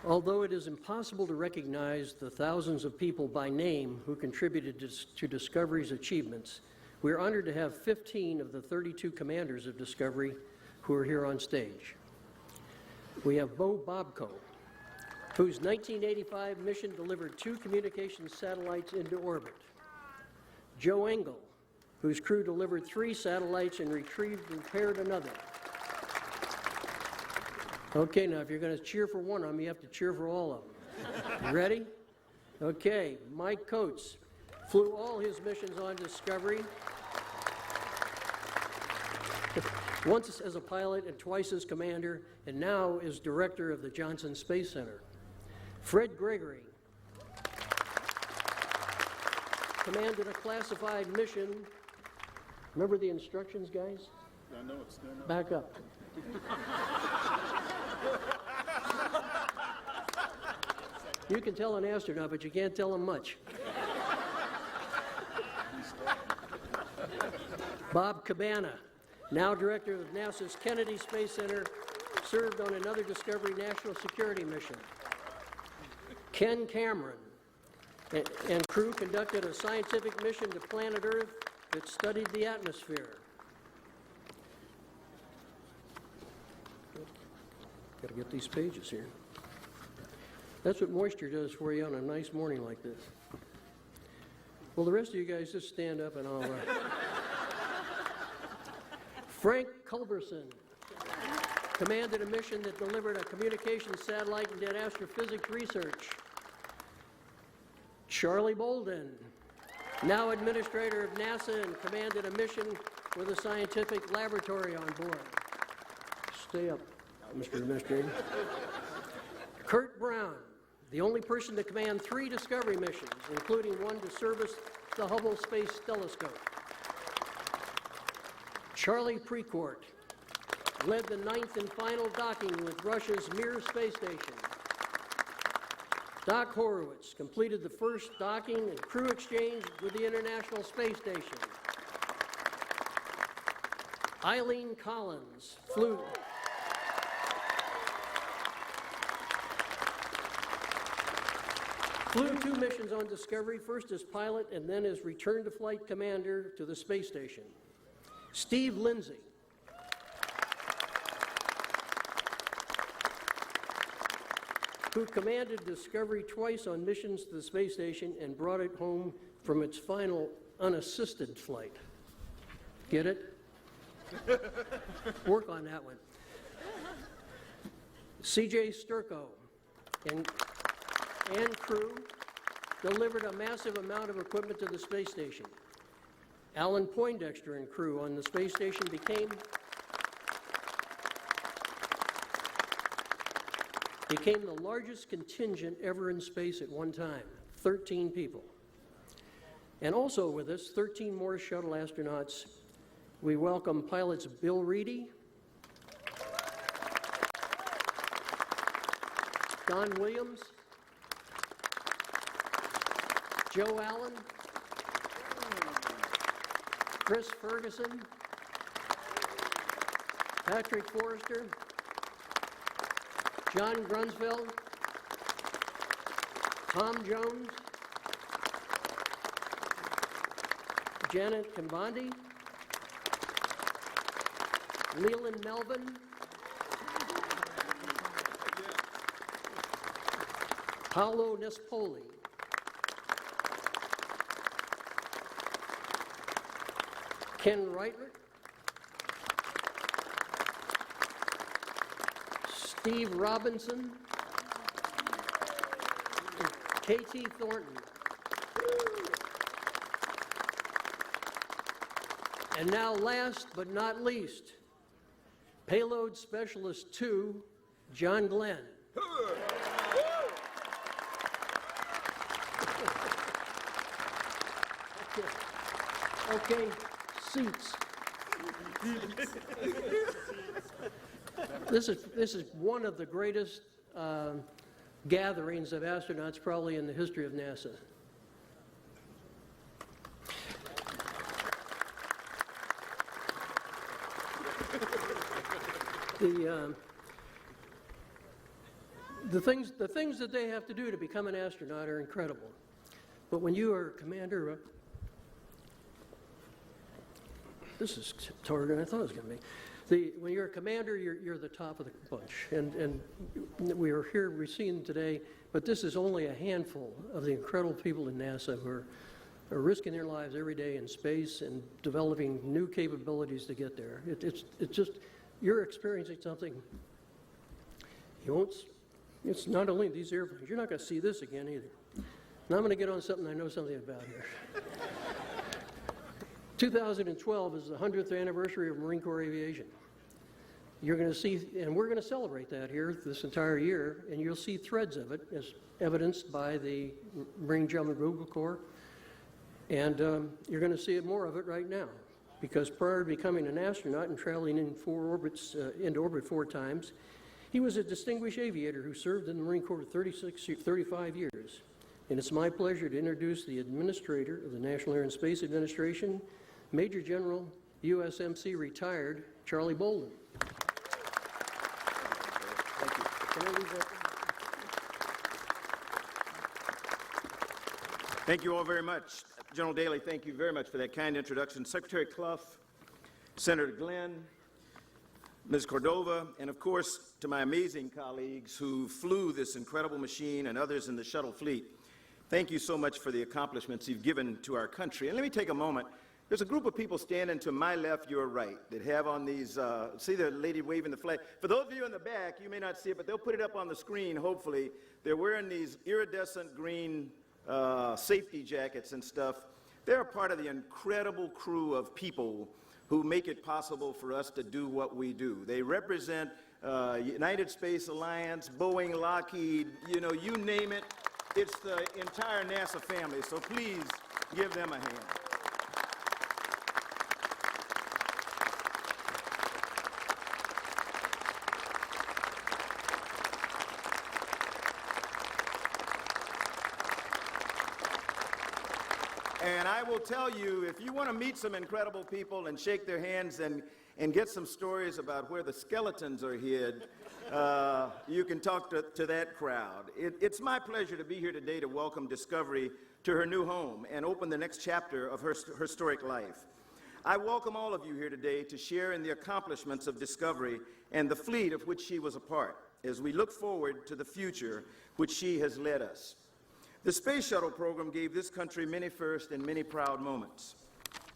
Although it is impossible to recognize the thousands of people by name who contributed to Discovery's achievements, we are honored to have 15 of the 32 commanders of Discovery who are here on stage. We have Bo Bobko, whose 1985 mission delivered 2 communications satellites into orbit. Joe Engel, whose crew delivered 3 satellites and retrieved and repaired another. Okay, now if you're going to cheer for one of them, you have to cheer for all of them. You ready? Okay, Mike Coates flew all his missions on Discovery, once as a pilot and twice as commander, and now is director of the Johnson Space Center. Fred Gregory commanded a classified mission. Remember the instructions, guys? I know it's still not. Back up. You can tell an astronaut, but you can't tell him much. Bob Cabana, now director of NASA's Kennedy Space Center, served on another Discovery national security mission. Ken Cameron and crew conducted a scientific mission to planet Earth that studied the atmosphere. Got to get these pages here. That's what moisture does for you on a nice morning like this. Well, the rest of you guys just stand up and I'll... Frank Culberson commanded a mission that delivered a communications satellite and did astrophysics research. Charlie Bolden, now administrator of NASA and commanded a mission with a scientific laboratory on board. Stay up, Mr. Administrator. Kurt Brown, the only person to command 3 Discovery missions, including one to service the Hubble Space Telescope. Charlie Precourt led the 9th and final docking with Russia's Mir space station. Doc Horowitz completed the first docking and crew exchange with the International Space Station. Eileen Collins flew Flew 2 missions on Discovery, first as pilot and then as return-to-flight commander to the space station. Steve Lindsay who commanded Discovery twice on missions to the space station and brought it home from its final unassisted flight. Get it? Work on that one. C.J. Sturko and crew delivered a massive amount of equipment to the space station. Alan Poindexter and crew on the space station became the largest contingent ever in space at one time, 13 people. And also with us, 13 more shuttle astronauts. We welcome pilots Bill Reedy, Don Williams, Joe Allen, Chris Ferguson, Patrick Forrester, John Grunsfeld, Tom Jones, Janet Kambandi, Leland Melvin, Paolo Nespoli, Ken Reitler, Steve Robinson, and K.T. Thornton. And now, last but not least, Payload Specialist 2, John Glenn. Okay, seats. This is one of the greatest gatherings of astronauts probably in the history of NASA. The things that they have to do to become an astronaut are incredible. But when you are a commander, this is taller than I thought it was going to be. When you're a commander, you're the top of the bunch. And we are here, we've seen today, but this is only a handful of the incredible people in NASA who are risking their lives every day in space and developing new capabilities to get there. It's just, you're experiencing something you won't, it's not only these airplanes, you're not going to see this again either. Now I'm going to get on something I know something about here. 2012 is the 100th anniversary of Marine Corps aviation. You're going to see, and we're going to celebrate that here this entire year, and you'll see threads of it as evidenced by the Marine Gentleman Bugle Corps, and you're going to see more of it right now, because prior to becoming an astronaut and traveling in into orbit 4 times, he was a distinguished aviator who served in the Marine Corps for 35 years. And it's my pleasure to introduce the Administrator of the National Air and Space Administration, Major General USMC retired, Charlie Bolden. Thank you. Can I leave that? Thank you all very much. General Daly, thank you very much for that kind introduction. Secretary Clough, Senator Glenn, Ms. Cordova, and of course to my amazing colleagues who flew this incredible machine and others in the shuttle fleet. Thank you so much for the accomplishments you've given to our country. And let me take a moment. There's a group of people standing to my left, your right, that have on these, see the lady waving the flag. For those of you in the back, you may not see it, but they'll put it up on the screen, hopefully. They're wearing these iridescent green safety jackets and stuff. They're a part of the incredible crew of people who make it possible for us to do what we do. They represent United Space Alliance, Boeing, Lockheed, you know, you name it. It's the entire NASA family, so please give them a hand. And I will tell you, if you want to meet some incredible people and shake their hands and get some stories about where the skeletons are hid, you can talk to that crowd. It's my pleasure to be here today to welcome Discovery to her new home and open the next chapter of her historic life. I welcome all of you here today to share in the accomplishments of Discovery and the fleet of which she was a part, as we look forward to the future which she has led us. The Space Shuttle program gave this country many firsts and many proud moments.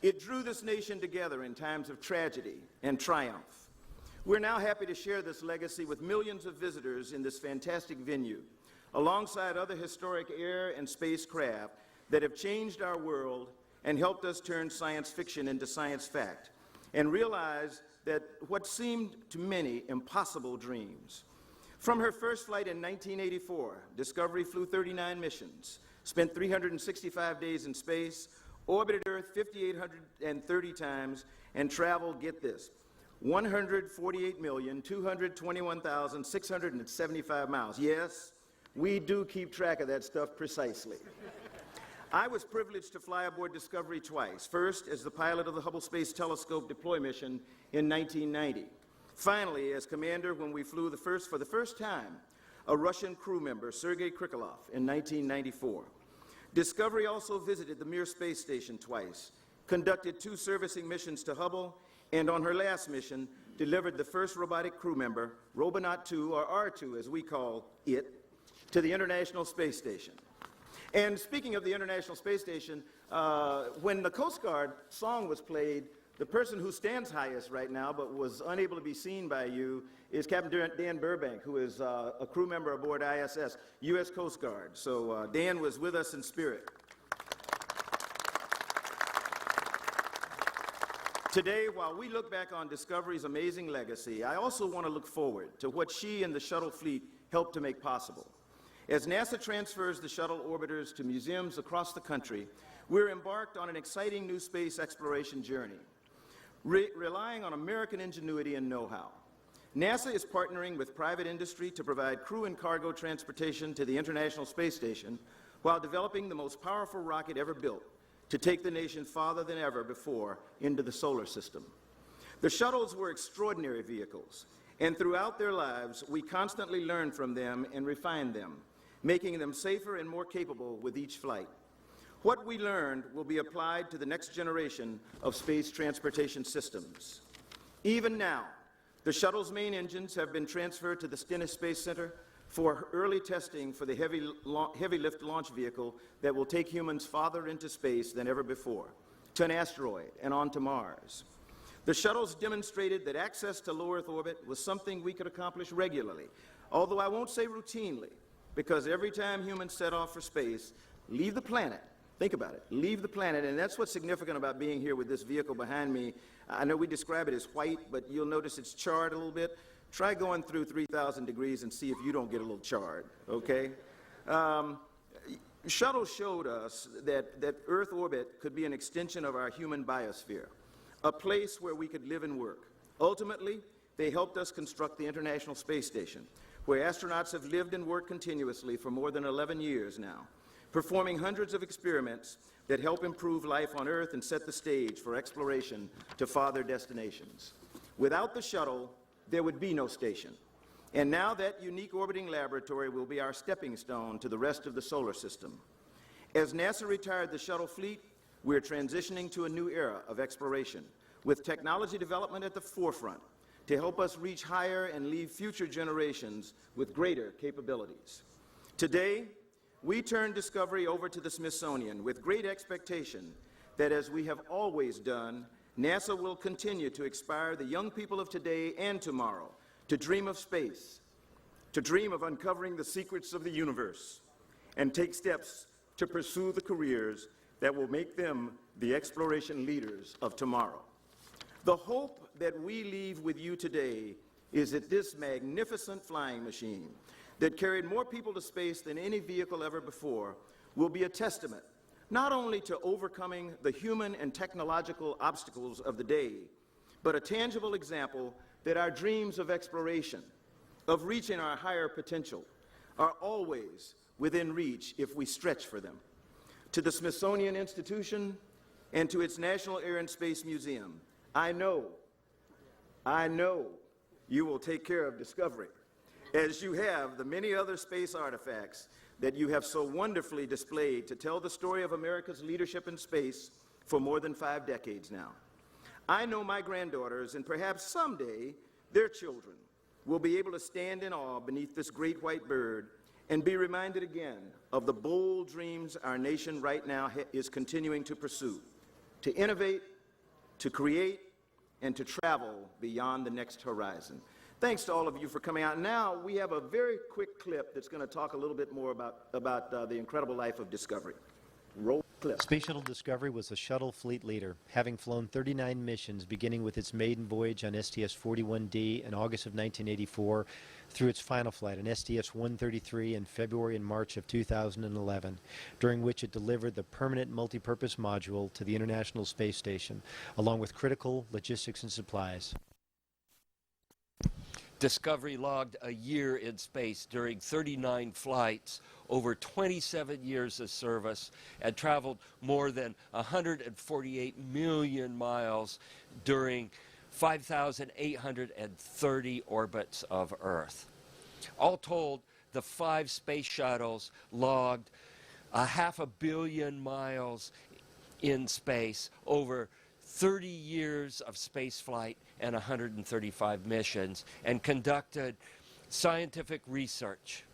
It drew this nation together in times of tragedy and triumph. We're now happy to share this legacy with millions of visitors in this fantastic venue, alongside other historic air and space craft that have changed our world and helped us turn science fiction into science fact, and realize that what seemed to many impossible dreams. From her first flight in 1984, Discovery flew 39 missions, spent 365 days in space, orbited Earth 5,830 times, and traveled, get this, 148,221,675 miles. Yes, we do keep track of that stuff precisely. I was privileged to fly aboard Discovery twice, first as the pilot of the Hubble Space Telescope deploy mission in 1990. Finally, as commander when we flew for the first time, a Russian crew member, Sergei Krikalev, in 1994. Discovery also visited the Mir space station twice, conducted 2 servicing missions to Hubble, and on her last mission, delivered the first robotic crew member, Robonaut 2, or R2 as we call it, to the International Space Station. And speaking of the International Space Station, when the Coast Guard song was played, the person who stands highest right now but was unable to be seen by you is Captain Dan Burbank, who is a crew member aboard ISS, U.S. Coast Guard. So Dan was with us in spirit. Today, while we look back on Discovery's amazing legacy, I also want to look forward to what she and the shuttle fleet helped to make possible. As NASA transfers the shuttle orbiters to museums across the country, we're embarked on an exciting new space exploration journey, relying on American ingenuity and know-how. NASA is partnering with private industry to provide crew and cargo transportation to the International Space Station while developing the most powerful rocket ever built to take the nation farther than ever before into the solar system. The shuttles were extraordinary vehicles, and throughout their lives, we constantly learn from them and refine them, making them safer and more capable with each flight. What we learned will be applied to the next generation of space transportation systems. Even now, the shuttle's main engines have been transferred to the Stennis Space Center for early testing for the heavy lift launch vehicle that will take humans farther into space than ever before, to an asteroid and on to Mars. The shuttles demonstrated that access to low Earth orbit was something we could accomplish regularly, although I won't say routinely, because every time humans set off for space, leave the planet, think about it, leave the planet, and that's what's significant about being here with this vehicle behind me. I know we describe it as white, but you'll notice it's charred a little bit. Try going through 3,000 degrees and see if you don't get a little charred, okay? Shuttle showed us that Earth orbit could be an extension of our human biosphere, a place where we could live and work. Ultimately, they helped us construct the International Space Station, where astronauts have lived and worked continuously for more than 11 years now, performing hundreds of experiments that help improve life on Earth and set the stage for exploration to farther destinations. Without the shuttle, there would be no station. And now that unique orbiting laboratory will be our stepping stone to the rest of the solar system. As NASA retired the shuttle fleet, we're transitioning to a new era of exploration, with technology development at the forefront to help us reach higher and leave future generations with greater capabilities. Today, we turn Discovery over to the Smithsonian with great expectation that, as we have always done, NASA will continue to inspire the young people of today and tomorrow to dream of space, to dream of uncovering the secrets of the universe, and take steps to pursue the careers that will make them the exploration leaders of tomorrow. The hope that we leave with you today is that this magnificent flying machine that carried more people to space than any vehicle ever before will be a testament not only to overcoming the human and technological obstacles of the day, but a tangible example that our dreams of exploration, of reaching our higher potential, are always within reach if we stretch for them. To the Smithsonian Institution and to its National Air and Space Museum, I know you will take care of Discovery, as you have the many other space artifacts that you have so wonderfully displayed to tell the story of America's leadership in space for more than 5 decades now. I know my granddaughters, and perhaps someday their children, will be able to stand in awe beneath this great white bird and be reminded again of the bold dreams our nation right now is continuing to pursue, to innovate, to create, and to travel beyond the next horizon. Thanks to all of you for coming out. Now we have a very quick clip that's going to talk a little bit more about the incredible life of Discovery. Roll clip. Space Shuttle Discovery was a shuttle fleet leader, having flown 39 missions, beginning with its maiden voyage on STS-41D in August of 1984 through its final flight on STS-133 in February and March of 2011, during which it delivered the permanent multipurpose module to the International Space Station, along with critical logistics and supplies. Discovery logged a year in space during 39 flights, over 27 years of service, and traveled more than 148 million miles during 5,830 orbits of Earth. All told, the 5 space shuttles logged 500 million miles in space, over 30 years of space flight and 135 missions, and conducted scientific research.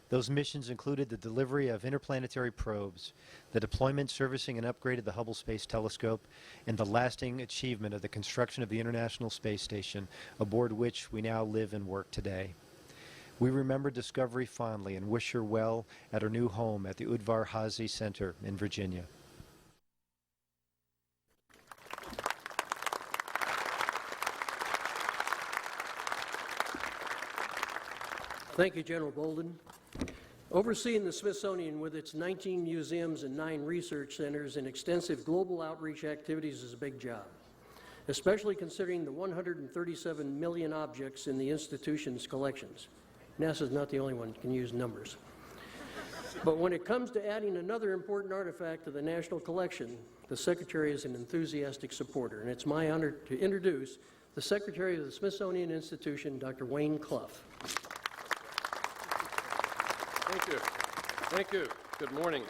Those missions included the delivery of interplanetary probes, the deployment, servicing, and upgrade of the Hubble Space Telescope, and the lasting achievement of the construction of the International Space Station, aboard which we now live and work today. We remember Discovery fondly and wish her well at her new home at the Udvar Hazy Center in Virginia. Thank you, General Bolden. Overseeing the Smithsonian with its 19 museums and 9 research centers and extensive global outreach activities is a big job, especially considering the 137 million objects in the institution's collections. NASA's not the only one that can use numbers. But when it comes to adding another important artifact to the national collection, the Secretary is an enthusiastic supporter, and it's my honor to introduce the Secretary of the Smithsonian Institution, Dr. Wayne Clough. Thank you. Thank you. Good morning.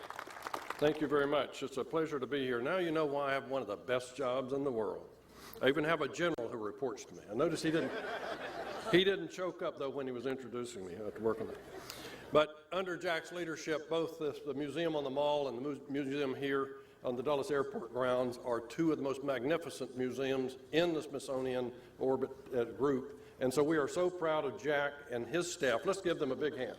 Thank you very much. It's a pleasure to be here. Now you know why I have one of the best jobs in the world. I even have a general who reports to me. I noticed he didn't choke up, though, when he was introducing me to work on it. But under Jack's leadership, both the Museum on the Mall and the museum here on the Dulles Airport grounds are 2 of the most magnificent museums in the Smithsonian orbit group. And so we are so proud of Jack and his staff. Let's give them a big hand.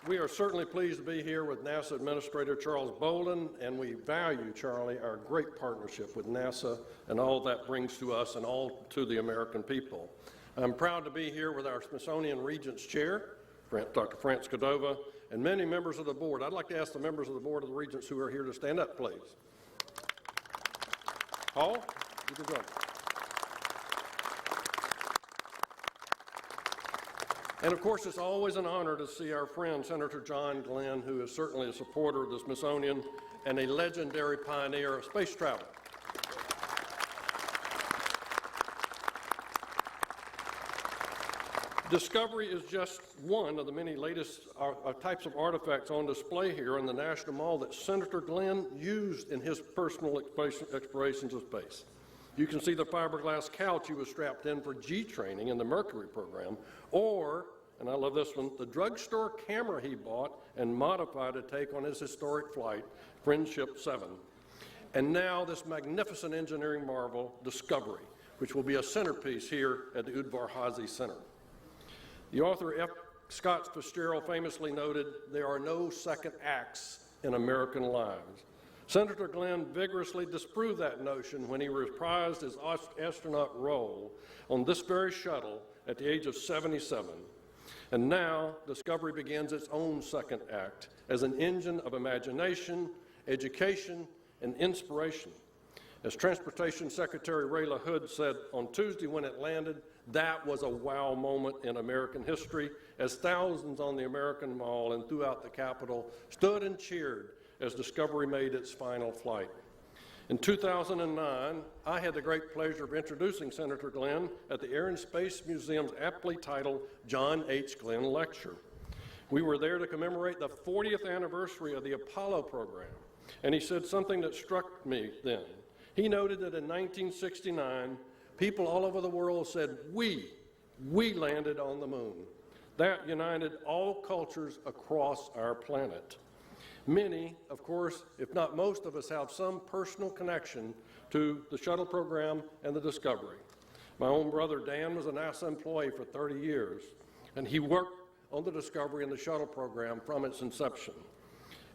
We are certainly pleased to be here with NASA Administrator Charles Bolden, and we value, Charlie, our great partnership with NASA and all that brings to us and all to the American people. I'm proud to be here with our Smithsonian Regents Chair, Dr. France Cordova, and many members of the board. I'd like to ask the members of the Board of the Regents who are here to stand up, please. Paul, you can join. And of course, it's always an honor to see our friend, Senator John Glenn, who is certainly a supporter of the Smithsonian and a legendary pioneer of space travel. Discovery is just one of the many latest types of artifacts on display here in the National Mall that Senator Glenn used in his personal explorations of space. You can see the fiberglass couch he was strapped in for G training in the Mercury program, or, and I love this one, the drugstore camera he bought and modified to take on his historic flight, Friendship 7. And now this magnificent engineering marvel, Discovery, which will be a centerpiece here at the Udvar Hazy Center. The author F. Scott Fitzgerald famously noted, "There are no second acts in American lives." Senator Glenn vigorously disproved that notion when he reprised his astronaut role on this very shuttle at the age of 77. And now, Discovery begins its own second act as an engine of imagination, education, and inspiration. As Transportation Secretary Ray LaHood said on Tuesday when it landed, that was a wow moment in American history, as thousands on the American Mall and throughout the Capitol stood and cheered as Discovery made its final flight. In 2009, I had the great pleasure of introducing Senator Glenn at the Air and Space Museum's aptly titled John H. Glenn Lecture. We were there to commemorate the 40th anniversary of the Apollo program, and he said something that struck me then. He noted that in 1969, people all over the world said, we landed on the moon. That united all cultures across our planet. Many, of course, if not most of us, have some personal connection to the shuttle program and the Discovery. My own brother Dan was a NASA employee for 30 years, and he worked on the Discovery and the shuttle program from its inception.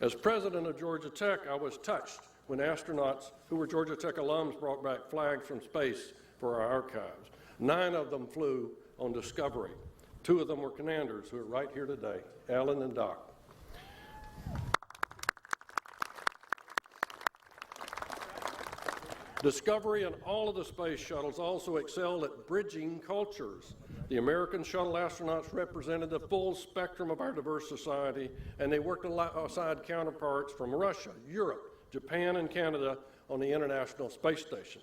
As president of Georgia Tech, I was touched when astronauts who were Georgia Tech alums brought back flags from space for our archives. 9 of them flew on Discovery. 2 of them were commanders who are right here today, Alan and Doc. Discovery and all of the space shuttles also excelled at bridging cultures. The American shuttle astronauts represented the full spectrum of our diverse society, and they worked alongside counterparts from Russia, Europe, Japan, and Canada on the International Space Station.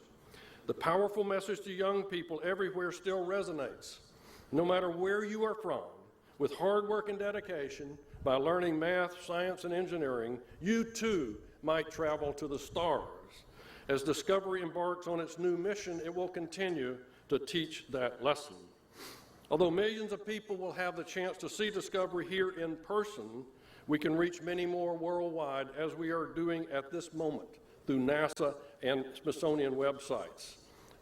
The powerful message to young people everywhere still resonates. No matter where you are from, with hard work and dedication, by learning math, science, and engineering, you too might travel to the stars. As Discovery embarks on its new mission, it will continue to teach that lesson. Although millions of people will have the chance to see Discovery here in person, we can reach many more worldwide, as we are doing at this moment through NASA and Smithsonian websites.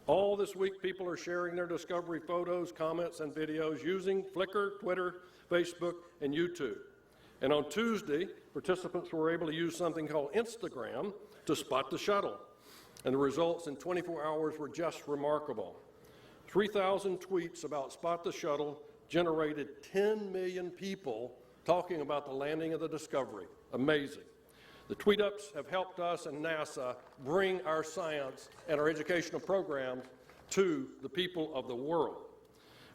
All this week, people are sharing their Discovery photos, comments, and videos using Flickr, Twitter, Facebook, and YouTube. And on Tuesday, participants were able to use something called Instagram to spot the shuttle. And the results in 24 hours were just remarkable. 3,000 tweets about Spot the Shuttle generated 10 million people talking about the landing of the Discovery. Amazing. The tweet-ups have helped us and NASA bring our science and our educational programs to the people of the world.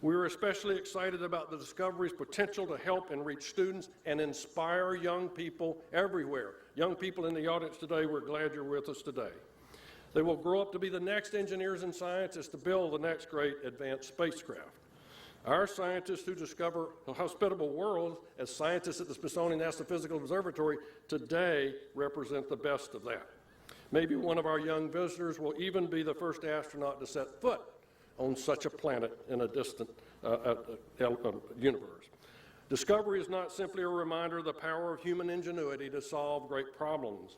We are especially excited about the Discovery's potential to help and reach students and inspire young people everywhere. Young people in the audience today, we're glad you're with us today. They will grow up to be the next engineers and scientists to build the next great advanced spacecraft. Our scientists who discover a hospitable world as scientists at the Smithsonian Astrophysical Observatory today represent the best of that. Maybe one of our young visitors will even be the first astronaut to set foot on such a planet in a distant universe. Discovery is not simply a reminder of the power of human ingenuity to solve great problems.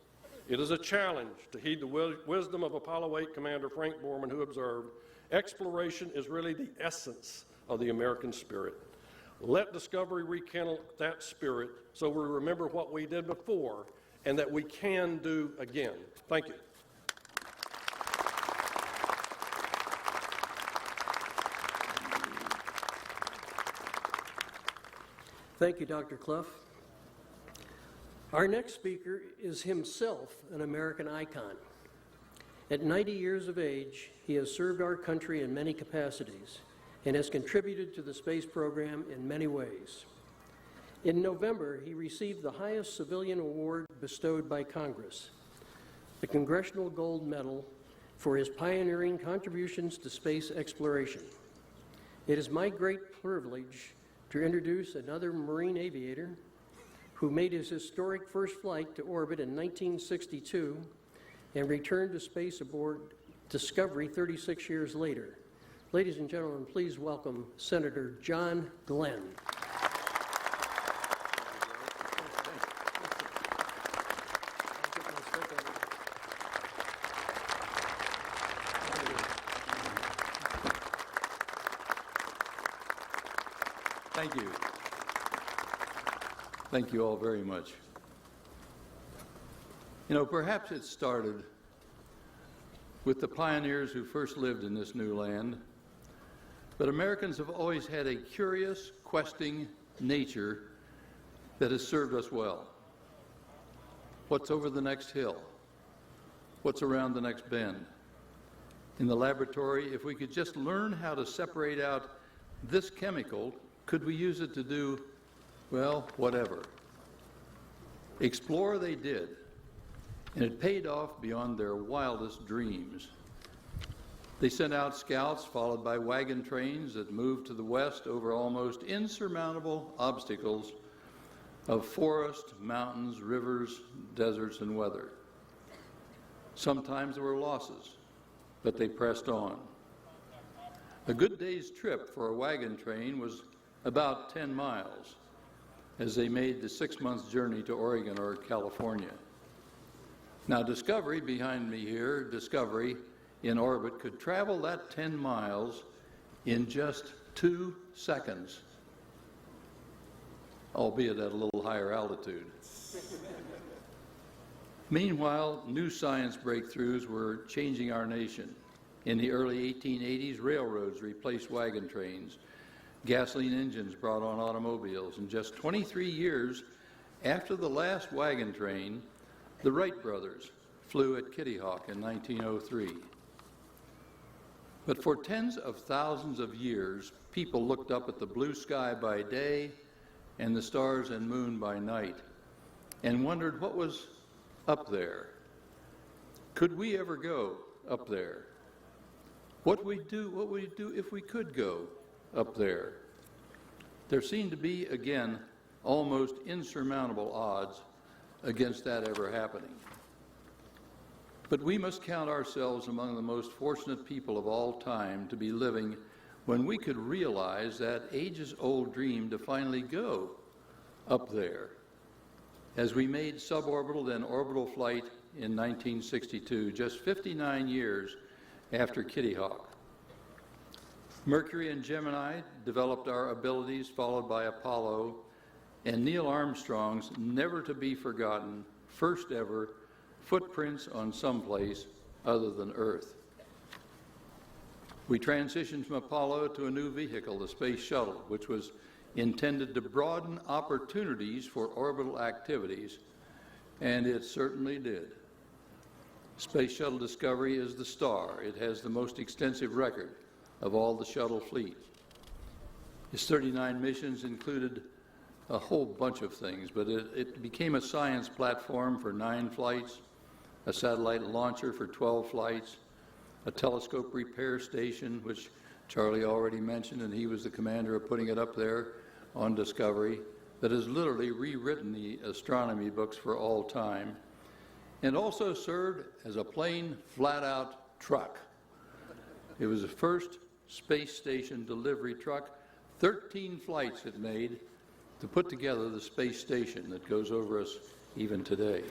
It is a challenge to heed the wisdom of Apollo 8 Commander Frank Borman, who observed, exploration is really the essence of the American spirit. Let Discovery rekindle that spirit so we remember what we did before and that we can do again. Thank you. Thank you, Dr. Clough. Our next speaker is himself an American icon. At 90 years of age, he has served our country in many capacities and has contributed to the space program in many ways. In November, he received the highest civilian award bestowed by Congress, the Congressional Gold Medal for his pioneering contributions to space exploration. It is my great privilege to introduce another Marine aviator who made his historic first flight to orbit in 1962 and returned to space aboard Discovery 36 years later. Ladies and gentlemen, please welcome Senator John Glenn. Thank you. Thank you all very much. You know, perhaps it started with the pioneers who first lived in this new land, but Americans have always had a curious, questing nature that has served us well. What's over the next hill? What's around the next bend? In the laboratory, if we could just learn how to separate out this chemical, could we use it to do, well, whatever. Explore they did, and it paid off beyond their wildest dreams. They sent out scouts followed by wagon trains that moved to the west over almost insurmountable obstacles of forest, mountains, rivers, deserts, and weather. Sometimes there were losses, but they pressed on. A good day's trip for a wagon train was about 10 miles as they made the 6-month journey to Oregon or California. Now, Discovery, behind me here, Discovery in orbit could travel that 10 miles in just 2 seconds, albeit at a little higher altitude. Meanwhile, new science breakthroughs were changing our nation. In the early 1880s, railroads replaced wagon trains. Gasoline engines brought on automobiles. And just 23 years after the last wagon train, the Wright brothers flew at Kitty Hawk in 1903. But for tens of thousands of years, people looked up at the blue sky by day and the stars and moon by night and wondered what was up there. Could we ever go up there? What would we do if we could go up there? There seemed to be, again, almost insurmountable odds against that ever happening. But we must count ourselves among the most fortunate people of all time to be living when we could realize that ages-old dream to finally go up there. As we made suborbital then orbital flight in 1962, just 59 years after Kitty Hawk. Mercury and Gemini developed our abilities, followed by Apollo, and Neil Armstrong's never-to-be-forgotten, first ever footprints on someplace other than Earth. We transitioned from Apollo to a new vehicle, the Space Shuttle, which was intended to broaden opportunities for orbital activities, and it certainly did. Space Shuttle Discovery is the star. It has the most extensive record of all the shuttle fleet. Its 39 missions included a whole bunch of things, but it became a science platform for 9 flights, a satellite launcher for 12 flights, a telescope repair station, which Charlie already mentioned, and he was the commander of putting it up there on Discovery, that has literally rewritten the astronomy books for all time, and also served as a plain, flat-out truck. It was the first space station delivery truck. 13 flights it made to put together the space station that goes over us even today.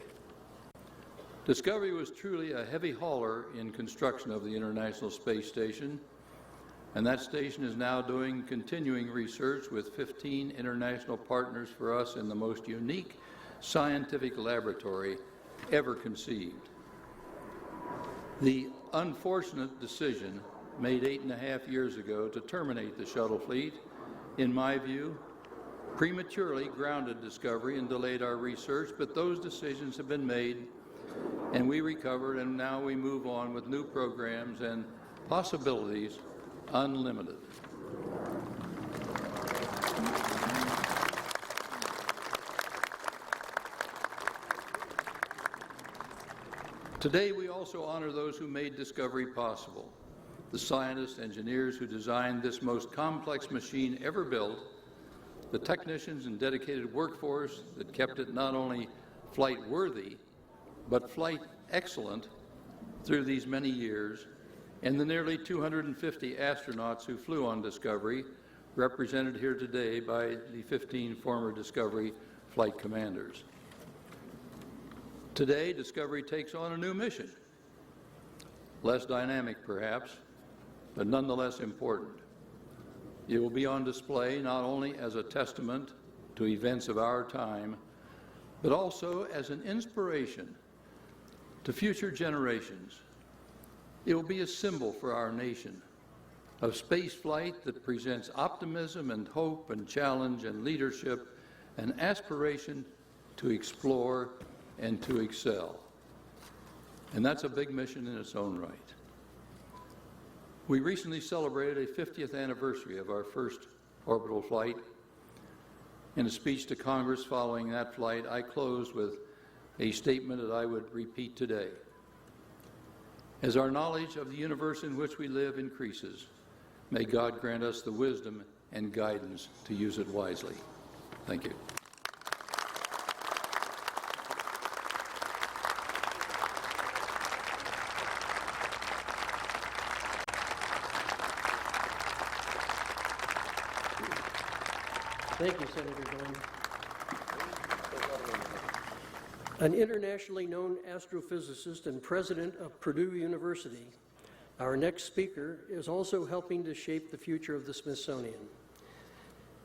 Discovery was truly a heavy hauler in construction of the International Space Station, and that station is now doing continuing research with 15 international partners for us in the most unique scientific laboratory ever conceived. The unfortunate decision made 8.5 years ago to terminate the shuttle fleet, in my view, prematurely grounded Discovery and delayed our research, but those decisions have been made and we recovered, and now we move on with new programs and possibilities unlimited. Today we also honor those who made Discovery possible, the scientists, engineers who designed this most complex machine ever built, the technicians and dedicated workforce that kept it not only flight-worthy, but flight excellent through these many years, and the nearly 250 astronauts who flew on Discovery, represented here today by the 15 former Discovery flight commanders. Today, Discovery takes on a new mission, less dynamic perhaps, but nonetheless important. It will be on display not only as a testament to events of our time, but also as an inspiration to future generations. It will be a symbol for our nation of space flight that presents optimism and hope and challenge and leadership and aspiration to explore and to excel. And that's a big mission in its own right. We recently celebrated a 50th anniversary of our first orbital flight. In a speech to Congress following that flight, I closed with a statement that I would repeat today. As our knowledge of the universe in which we live increases, may God grant us the wisdom and guidance to use it wisely. Thank you. Thank you, Senator Glenn. An internationally known astrophysicist and president of Purdue University, our next speaker is also helping to shape the future of the Smithsonian.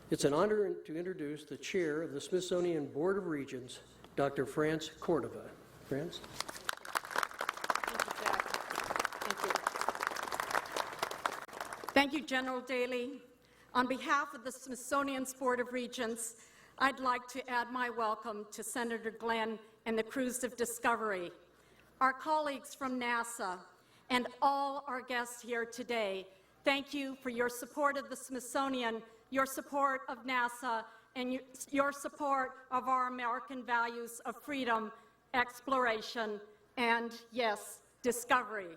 It's an honor to introduce the chair of the Smithsonian Board of Regents, Dr. France Cordova. France? Thank you, General Daly. On behalf of the Smithsonian's Board of Regents, I'd like to add my welcome to Senator Glenn and the crews of Discovery, our colleagues from NASA, and all our guests here today. Thank you for your support of the Smithsonian, your support of NASA, and your support of our American values of freedom, exploration, and, yes, discovery.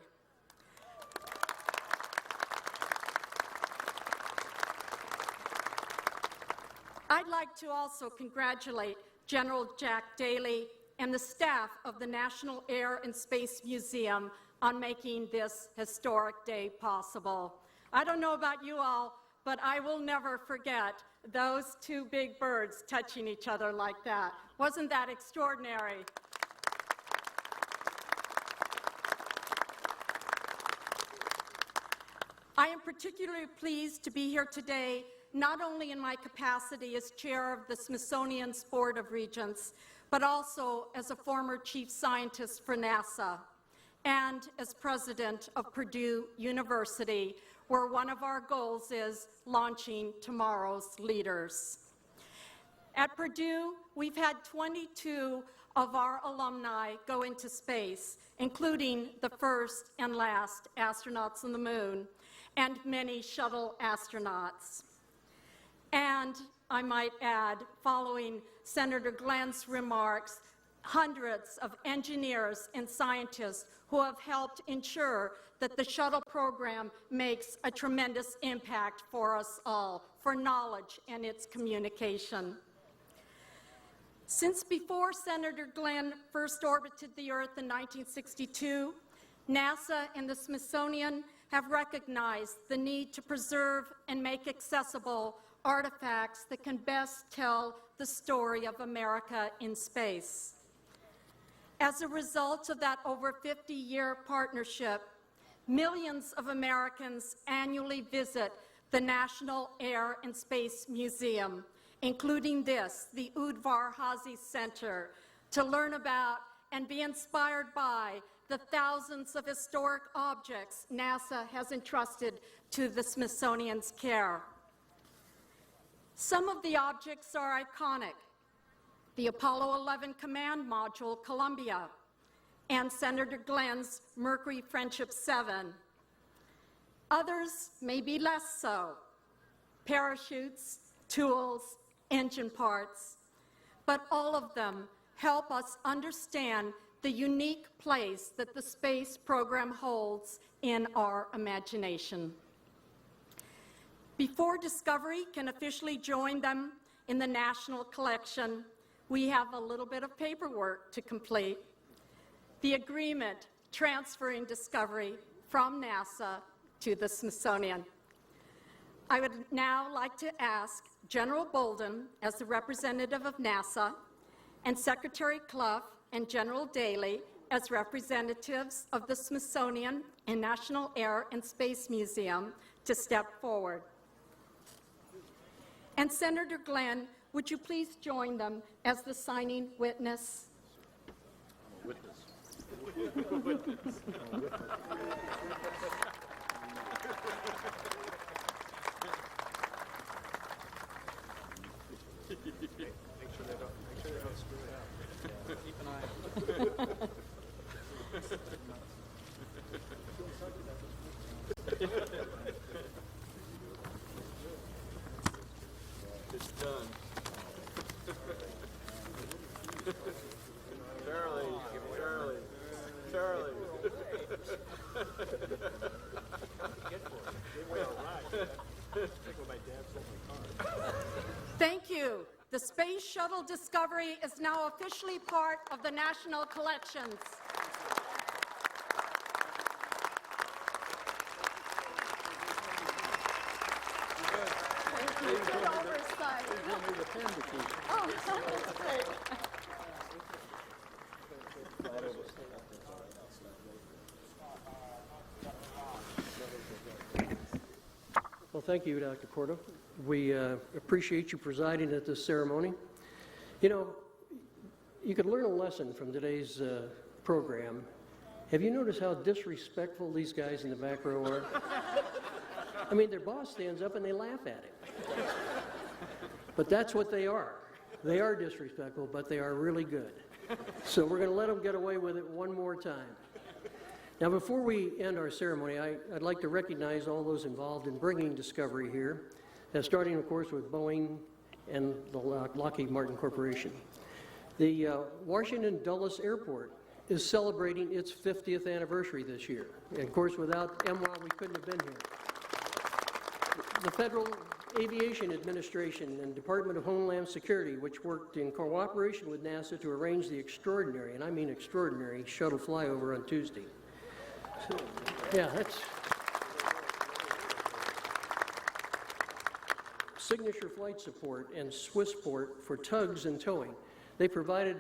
I'd like to also congratulate General Jack Daly and the staff of the National Air and Space Museum on making this historic day possible. I don't know about you all, but I will never forget those two big birds touching each other like that. Wasn't that extraordinary? I am particularly pleased to be here today, not only in my capacity as chair of the Smithsonian's Board of Regents, but also as a former chief scientist for NASA and as president of Purdue University, where one of our goals is launching tomorrow's leaders. At Purdue, we've had 22 of our alumni go into space, including the first and last astronauts on the moon, and many shuttle astronauts. And I might add, following Senator Glenn's remarks, hundreds of engineers and scientists who have helped ensure that the shuttle program makes a tremendous impact for us all, for knowledge and its communication. Since before Senator Glenn first orbited the Earth in 1962, NASA and the Smithsonian have recognized the need to preserve and make accessible artifacts that can best tell the story of America in space. As a result of that over 50-year partnership, millions of Americans annually visit the National Air and Space Museum, including this, the Udvar Hazy Center, to learn about and be inspired by the thousands of historic objects NASA has entrusted to the Smithsonian's care. Some of the objects are iconic: the Apollo 11 Command Module, Columbia, and Senator Glenn's Mercury Friendship 7. Others may be less so: parachutes, tools, engine parts. But all of them help us understand the unique place that the space program holds in our imagination. Before Discovery can officially join them in the national collection, we have a little bit of paperwork to complete. The agreement transferring Discovery from NASA to the Smithsonian. I would now like to ask General Bolden, as the representative of NASA, and Secretary Clough and General Daly, as representatives of the Smithsonian and National Air and Space Museum, to step forward. And Senator Glenn, would you please join them as the signing witness? Make sure they don't screw it up. Keep an eye on it. It's done. Charlie. Thank you. The Space Shuttle Discovery is now officially part of the national collections. Thank you. Get over, side. Please give me the pen to keep. Oh, that's great. Well, thank you, Dr. Cordo. We appreciate you presiding at this ceremony. You know, you could learn a lesson from today's program. Have you noticed how disrespectful these guys in the back row are? I mean, their boss stands up and they laugh at him. But that's what they are. They are disrespectful, but they are really good. So we're going to let them get away with it one more time. Now, before we end our ceremony, I'd like to recognize all those involved in bringing Discovery here, starting, of course, with Boeing and the Lockheed Martin Corporation. The Washington Dulles Airport is celebrating its 50th anniversary this year. And, of course, without MWA, we couldn't have been here. The Federal Aviation Administration and Department of Homeland Security, which worked in cooperation with NASA to arrange the extraordinary, and I mean extraordinary, shuttle flyover on Tuesday. So, yeah, that's Signature Flight Support and Swissport for tugs and towing. They provided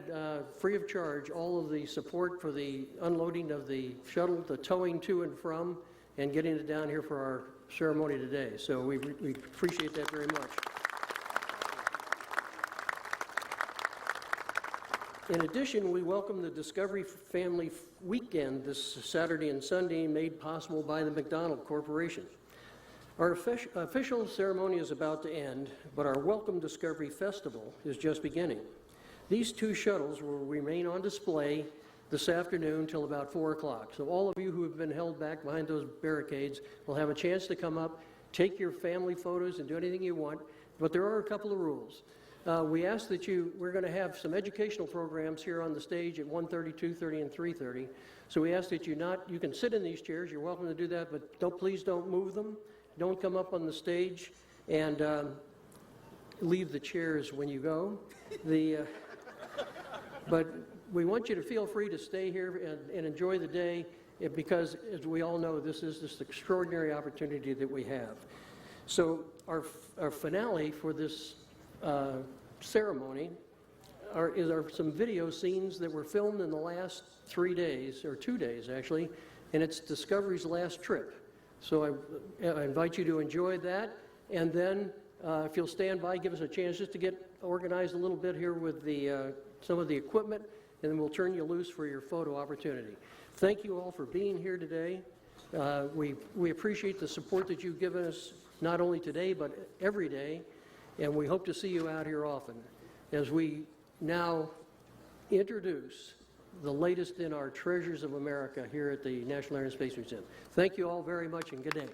free of charge all of the support for the unloading of the shuttle, the towing to and from, and getting it down here for our ceremony today. So we appreciate that very much. In addition, we welcome the Discovery Family Weekend this Saturday and Sunday, made possible by the McDonald Corporation. Our official ceremony is about to end, but our Welcome Discovery Festival is just beginning. These two shuttles will remain on display this afternoon till about 4 o'clock. So all of you who have been held back behind those barricades will have a chance to come up, take your family photos, and do anything you want. But there are a couple of rules. We ask that we're going to have some educational programs here on the stage at 1:30, 2:30, and 3:30. So we ask that you can sit in these chairs. You're welcome to do that, but please don't move them. Don't come up on the stage, and leave the chairs when you go. But we want you to feel free to stay here and enjoy the day, because, as we all know, this is this extraordinary opportunity that we have. So our finale for this ceremony are some video scenes that were filmed in the last 3 days, or 2 days actually, and it's Discovery's last trip. So I invite you to enjoy that, and then if you'll stand by, give us a chance just to get organized a little bit here with some of the equipment, and then we'll turn you loose for your photo opportunity. Thank you all for being here today. We appreciate the support that you've given us, not only today, but every day, and we hope to see you out here often as we now introduce the latest in our Treasures of America here at the National Air and Space Museum. Thank you all very much, and good day.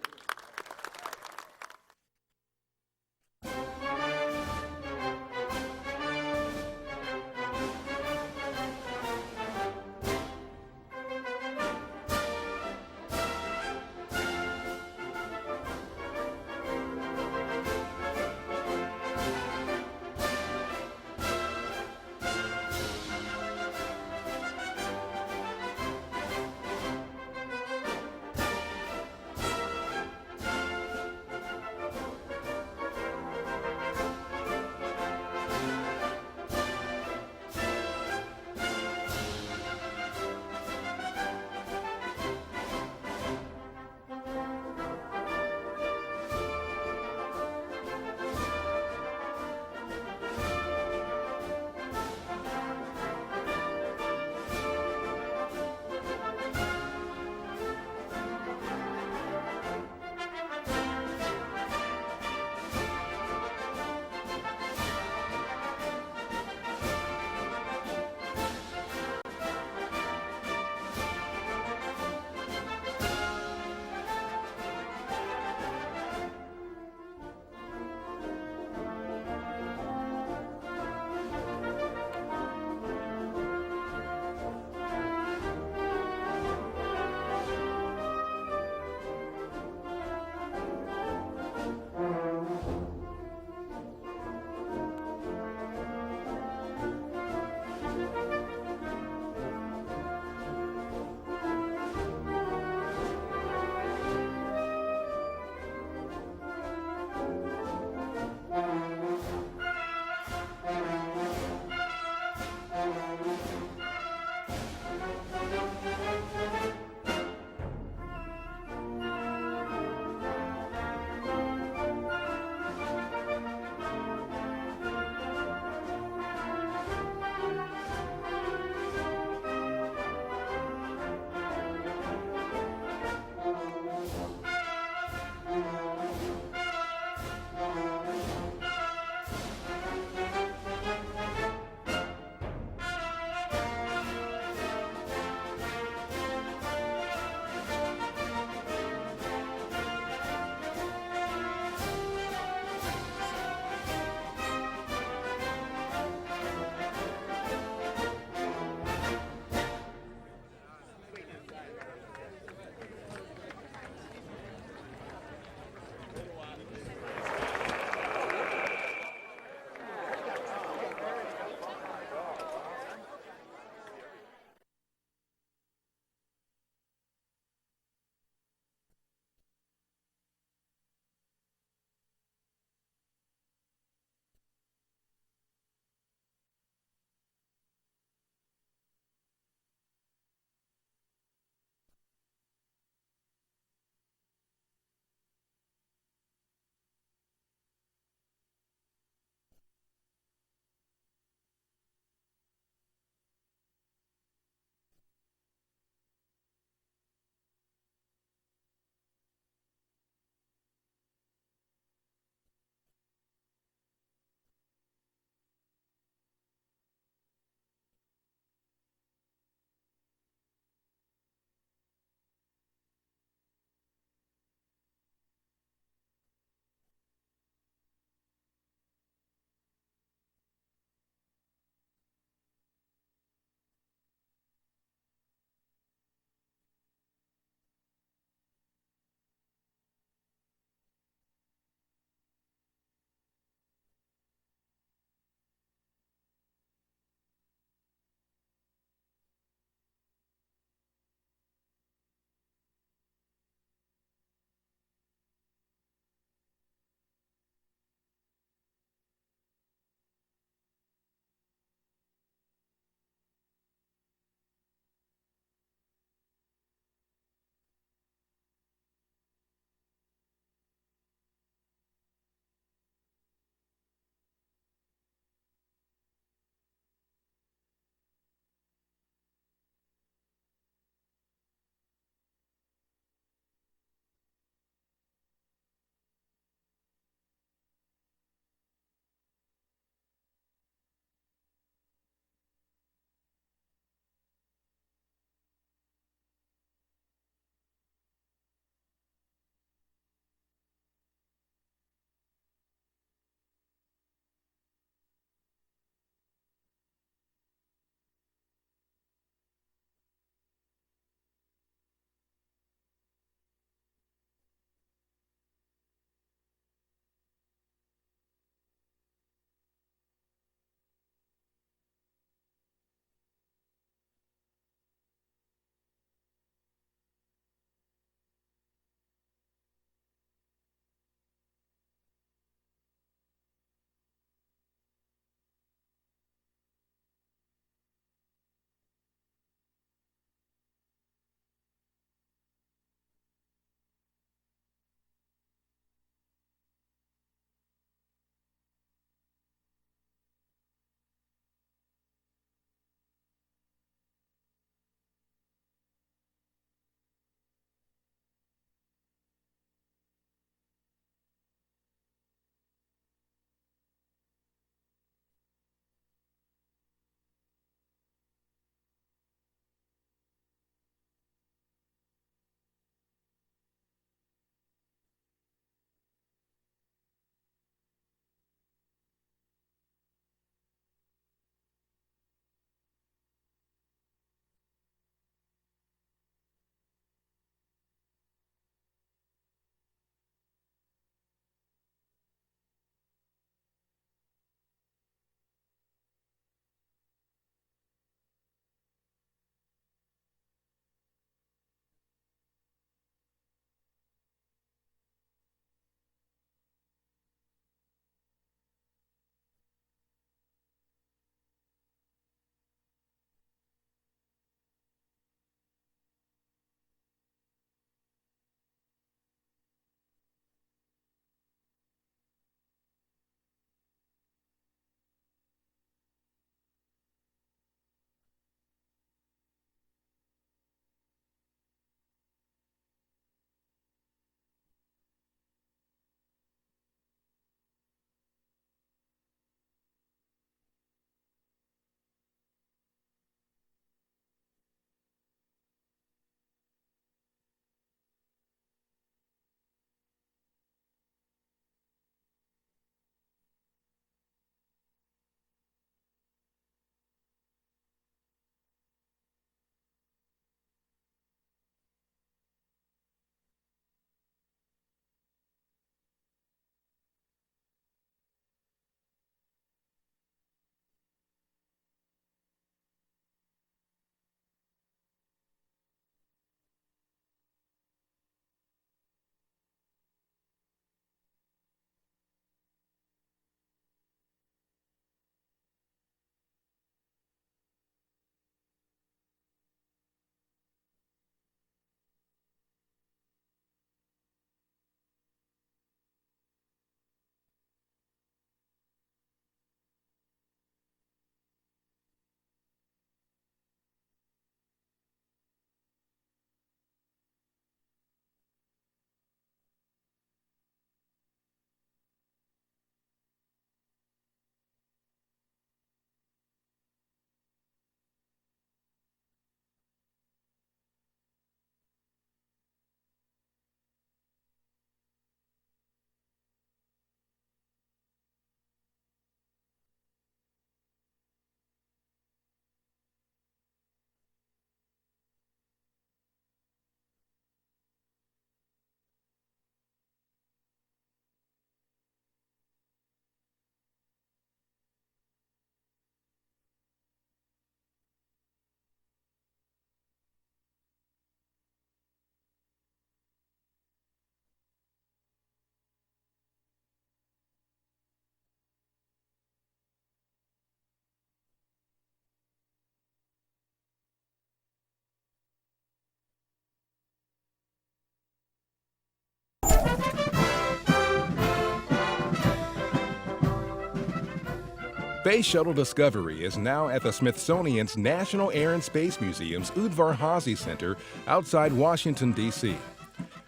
Space Shuttle Discovery is now at the Smithsonian's National Air and Space Museum's Udvar Hazy Center outside Washington, D.C.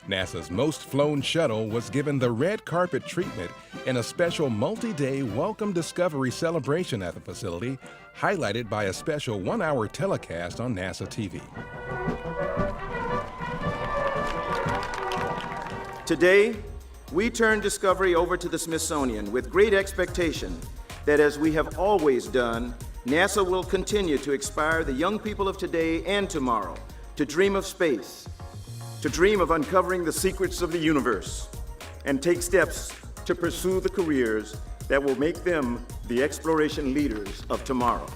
NASA's most flown shuttle was given the red carpet treatment in a special multi-day Welcome Discovery celebration at the facility, highlighted by a special one-hour telecast on NASA TV. Today, we turn Discovery over to the Smithsonian with great expectation that, as we have always done, NASA will continue to inspire the young people of today and tomorrow to dream of space, to dream of uncovering the secrets of the universe, and take steps to pursue the careers that will make them the exploration leaders of tomorrow.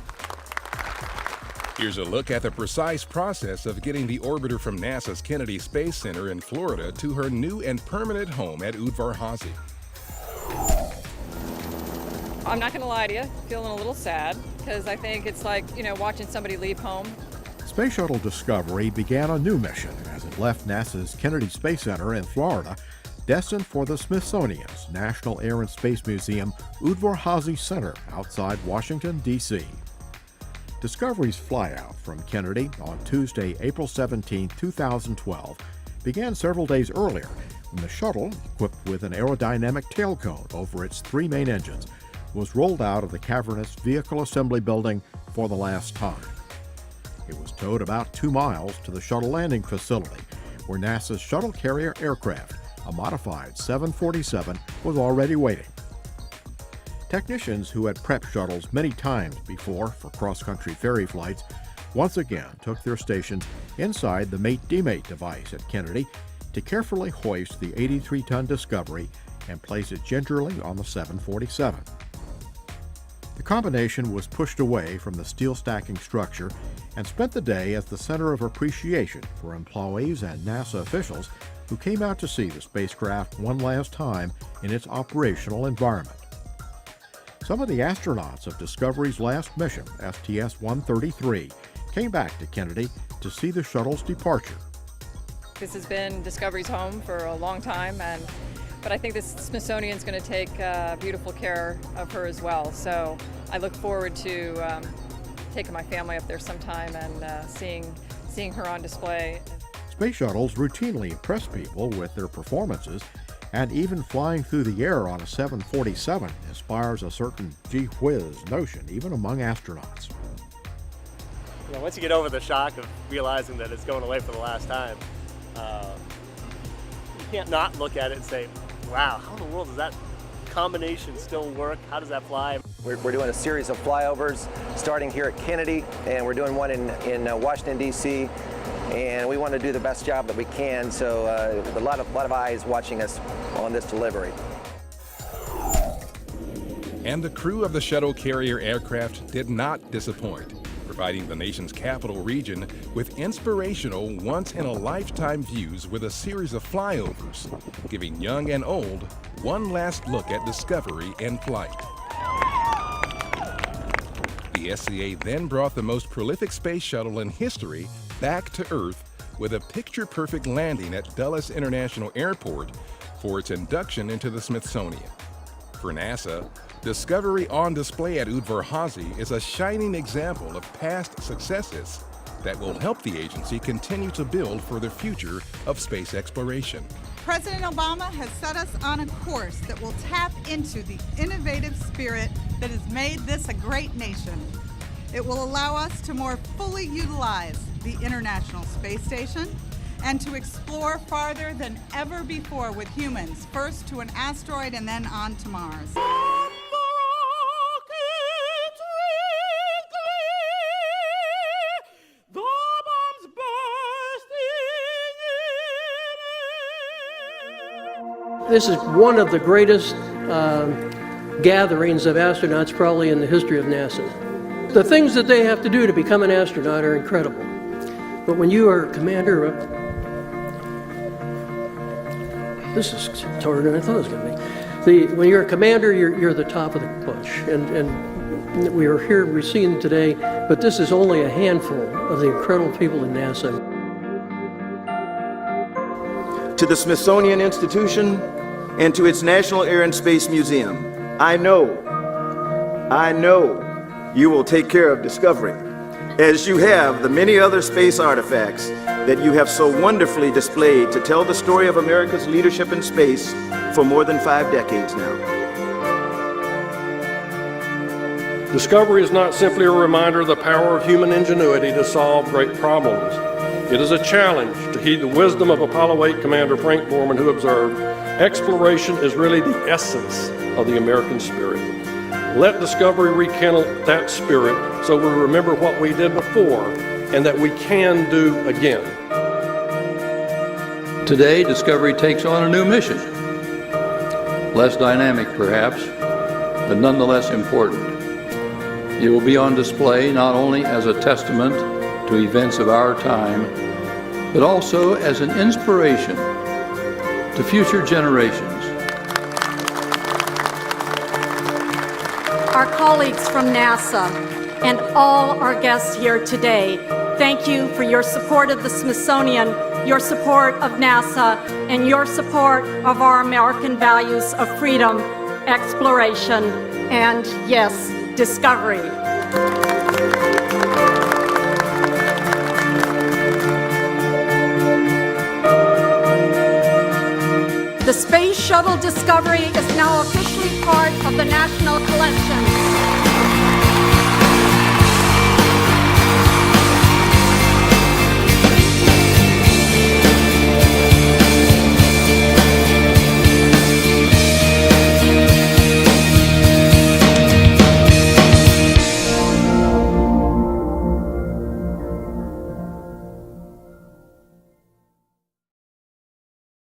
Here's a look at the precise process of getting the orbiter from NASA's Kennedy Space Center in Florida to her new and permanent home at Udvar Hazy. I'm not going to lie to you, feeling a little sad, because I think it's like, watching somebody leave home. Space Shuttle Discovery began a new mission as it left NASA's Kennedy Space Center in Florida, destined for the Smithsonian's National Air and Space Museum Udvar Hazy Center outside Washington, D.C. Discovery's flyout from Kennedy on Tuesday, April 17, 2012, began several days earlier when the shuttle, equipped with an aerodynamic tail cone over its three main engines, was rolled out of the cavernous vehicle assembly building for the last time. It was towed about 2 miles to the shuttle landing facility, where NASA's shuttle carrier aircraft, a modified 747, was already waiting. Technicians who had prepped shuttles many times before for cross-country ferry flights once again took their stations inside the mate-demate device at Kennedy to carefully hoist the 83-ton Discovery and place it gingerly on the 747. The combination was pushed away from the steel stacking structure and spent the day as the center of appreciation for employees and NASA officials who came out to see the spacecraft one last time in its operational environment. Some of the astronauts of Discovery's last mission, STS-133, came back to Kennedy to see the shuttle's departure. This has been Discovery's home for a long time, but I think the Smithsonian's going to take beautiful care of her as well. So I look forward to taking my family up there sometime and seeing her on display. Space shuttles routinely impress people with their performances, and even flying through the air on a 747 inspires a certain gee whiz notion even among astronauts. Once you get over the shock of realizing that it's going away for the last time, you can't not look at it and say, wow, how in the world does that combination still work? How does that fly? We're doing a series of flyovers starting here at Kennedy, and we're doing one in Washington, D.C., and we want to do the best job that we can, so a lot of eyes watching us on this delivery. And the crew of the shuttle carrier aircraft did not disappoint, providing the nation's capital region with inspirational, once-in-a-lifetime views with a series of flyovers, giving young and old one last look at Discovery in flight. The SCA then brought the most prolific space shuttle in history back to Earth with a picture-perfect landing at Dulles International Airport for its induction into the Smithsonian. For NASA, Discovery on display at Udvar Hazy is a shining example of past successes that will help the agency continue to build for the future of space exploration. President Obama has set us on a course that will tap into the innovative spirit that has made this a great nation. It will allow us to more fully utilize the International Space Station and to explore farther than ever before with humans, first to an asteroid and then on to Mars. This is one of the greatest gatherings of astronauts probably in the history of NASA. The things that they have to do to become an astronaut are incredible. But when you are a commander of... This is harder than I thought it was going to be. When you're a commander, you're the top of the bunch. And we are here, we're seeing today, but this is only a handful of the incredible people in NASA. To the Smithsonian Institution and to its National Air and Space Museum, I know I know you will take care of Discovery, as you have the many other space artifacts that you have so wonderfully displayed to tell the story of America's leadership in space for more than 5 decades now. Discovery is not simply a reminder of the power of human ingenuity to solve great problems. It is a challenge to heed the wisdom of Apollo 8 Commander Frank Borman, who observed, "Exploration is really the essence of the American spirit." Let Discovery rekindle that spirit so we remember what we did before and that we can do again. Today, Discovery takes on a new mission. Less dynamic, perhaps, but nonetheless important. It will be on display not only as a testament to events of our time, but also as an inspiration to future generations. Our colleagues from NASA and all our guests here today, thank you for your support of the Smithsonian, your support of NASA, and your support of our American values of freedom, exploration, and, yes, discovery. The Space Shuttle Discovery is now officially part of the National Collection.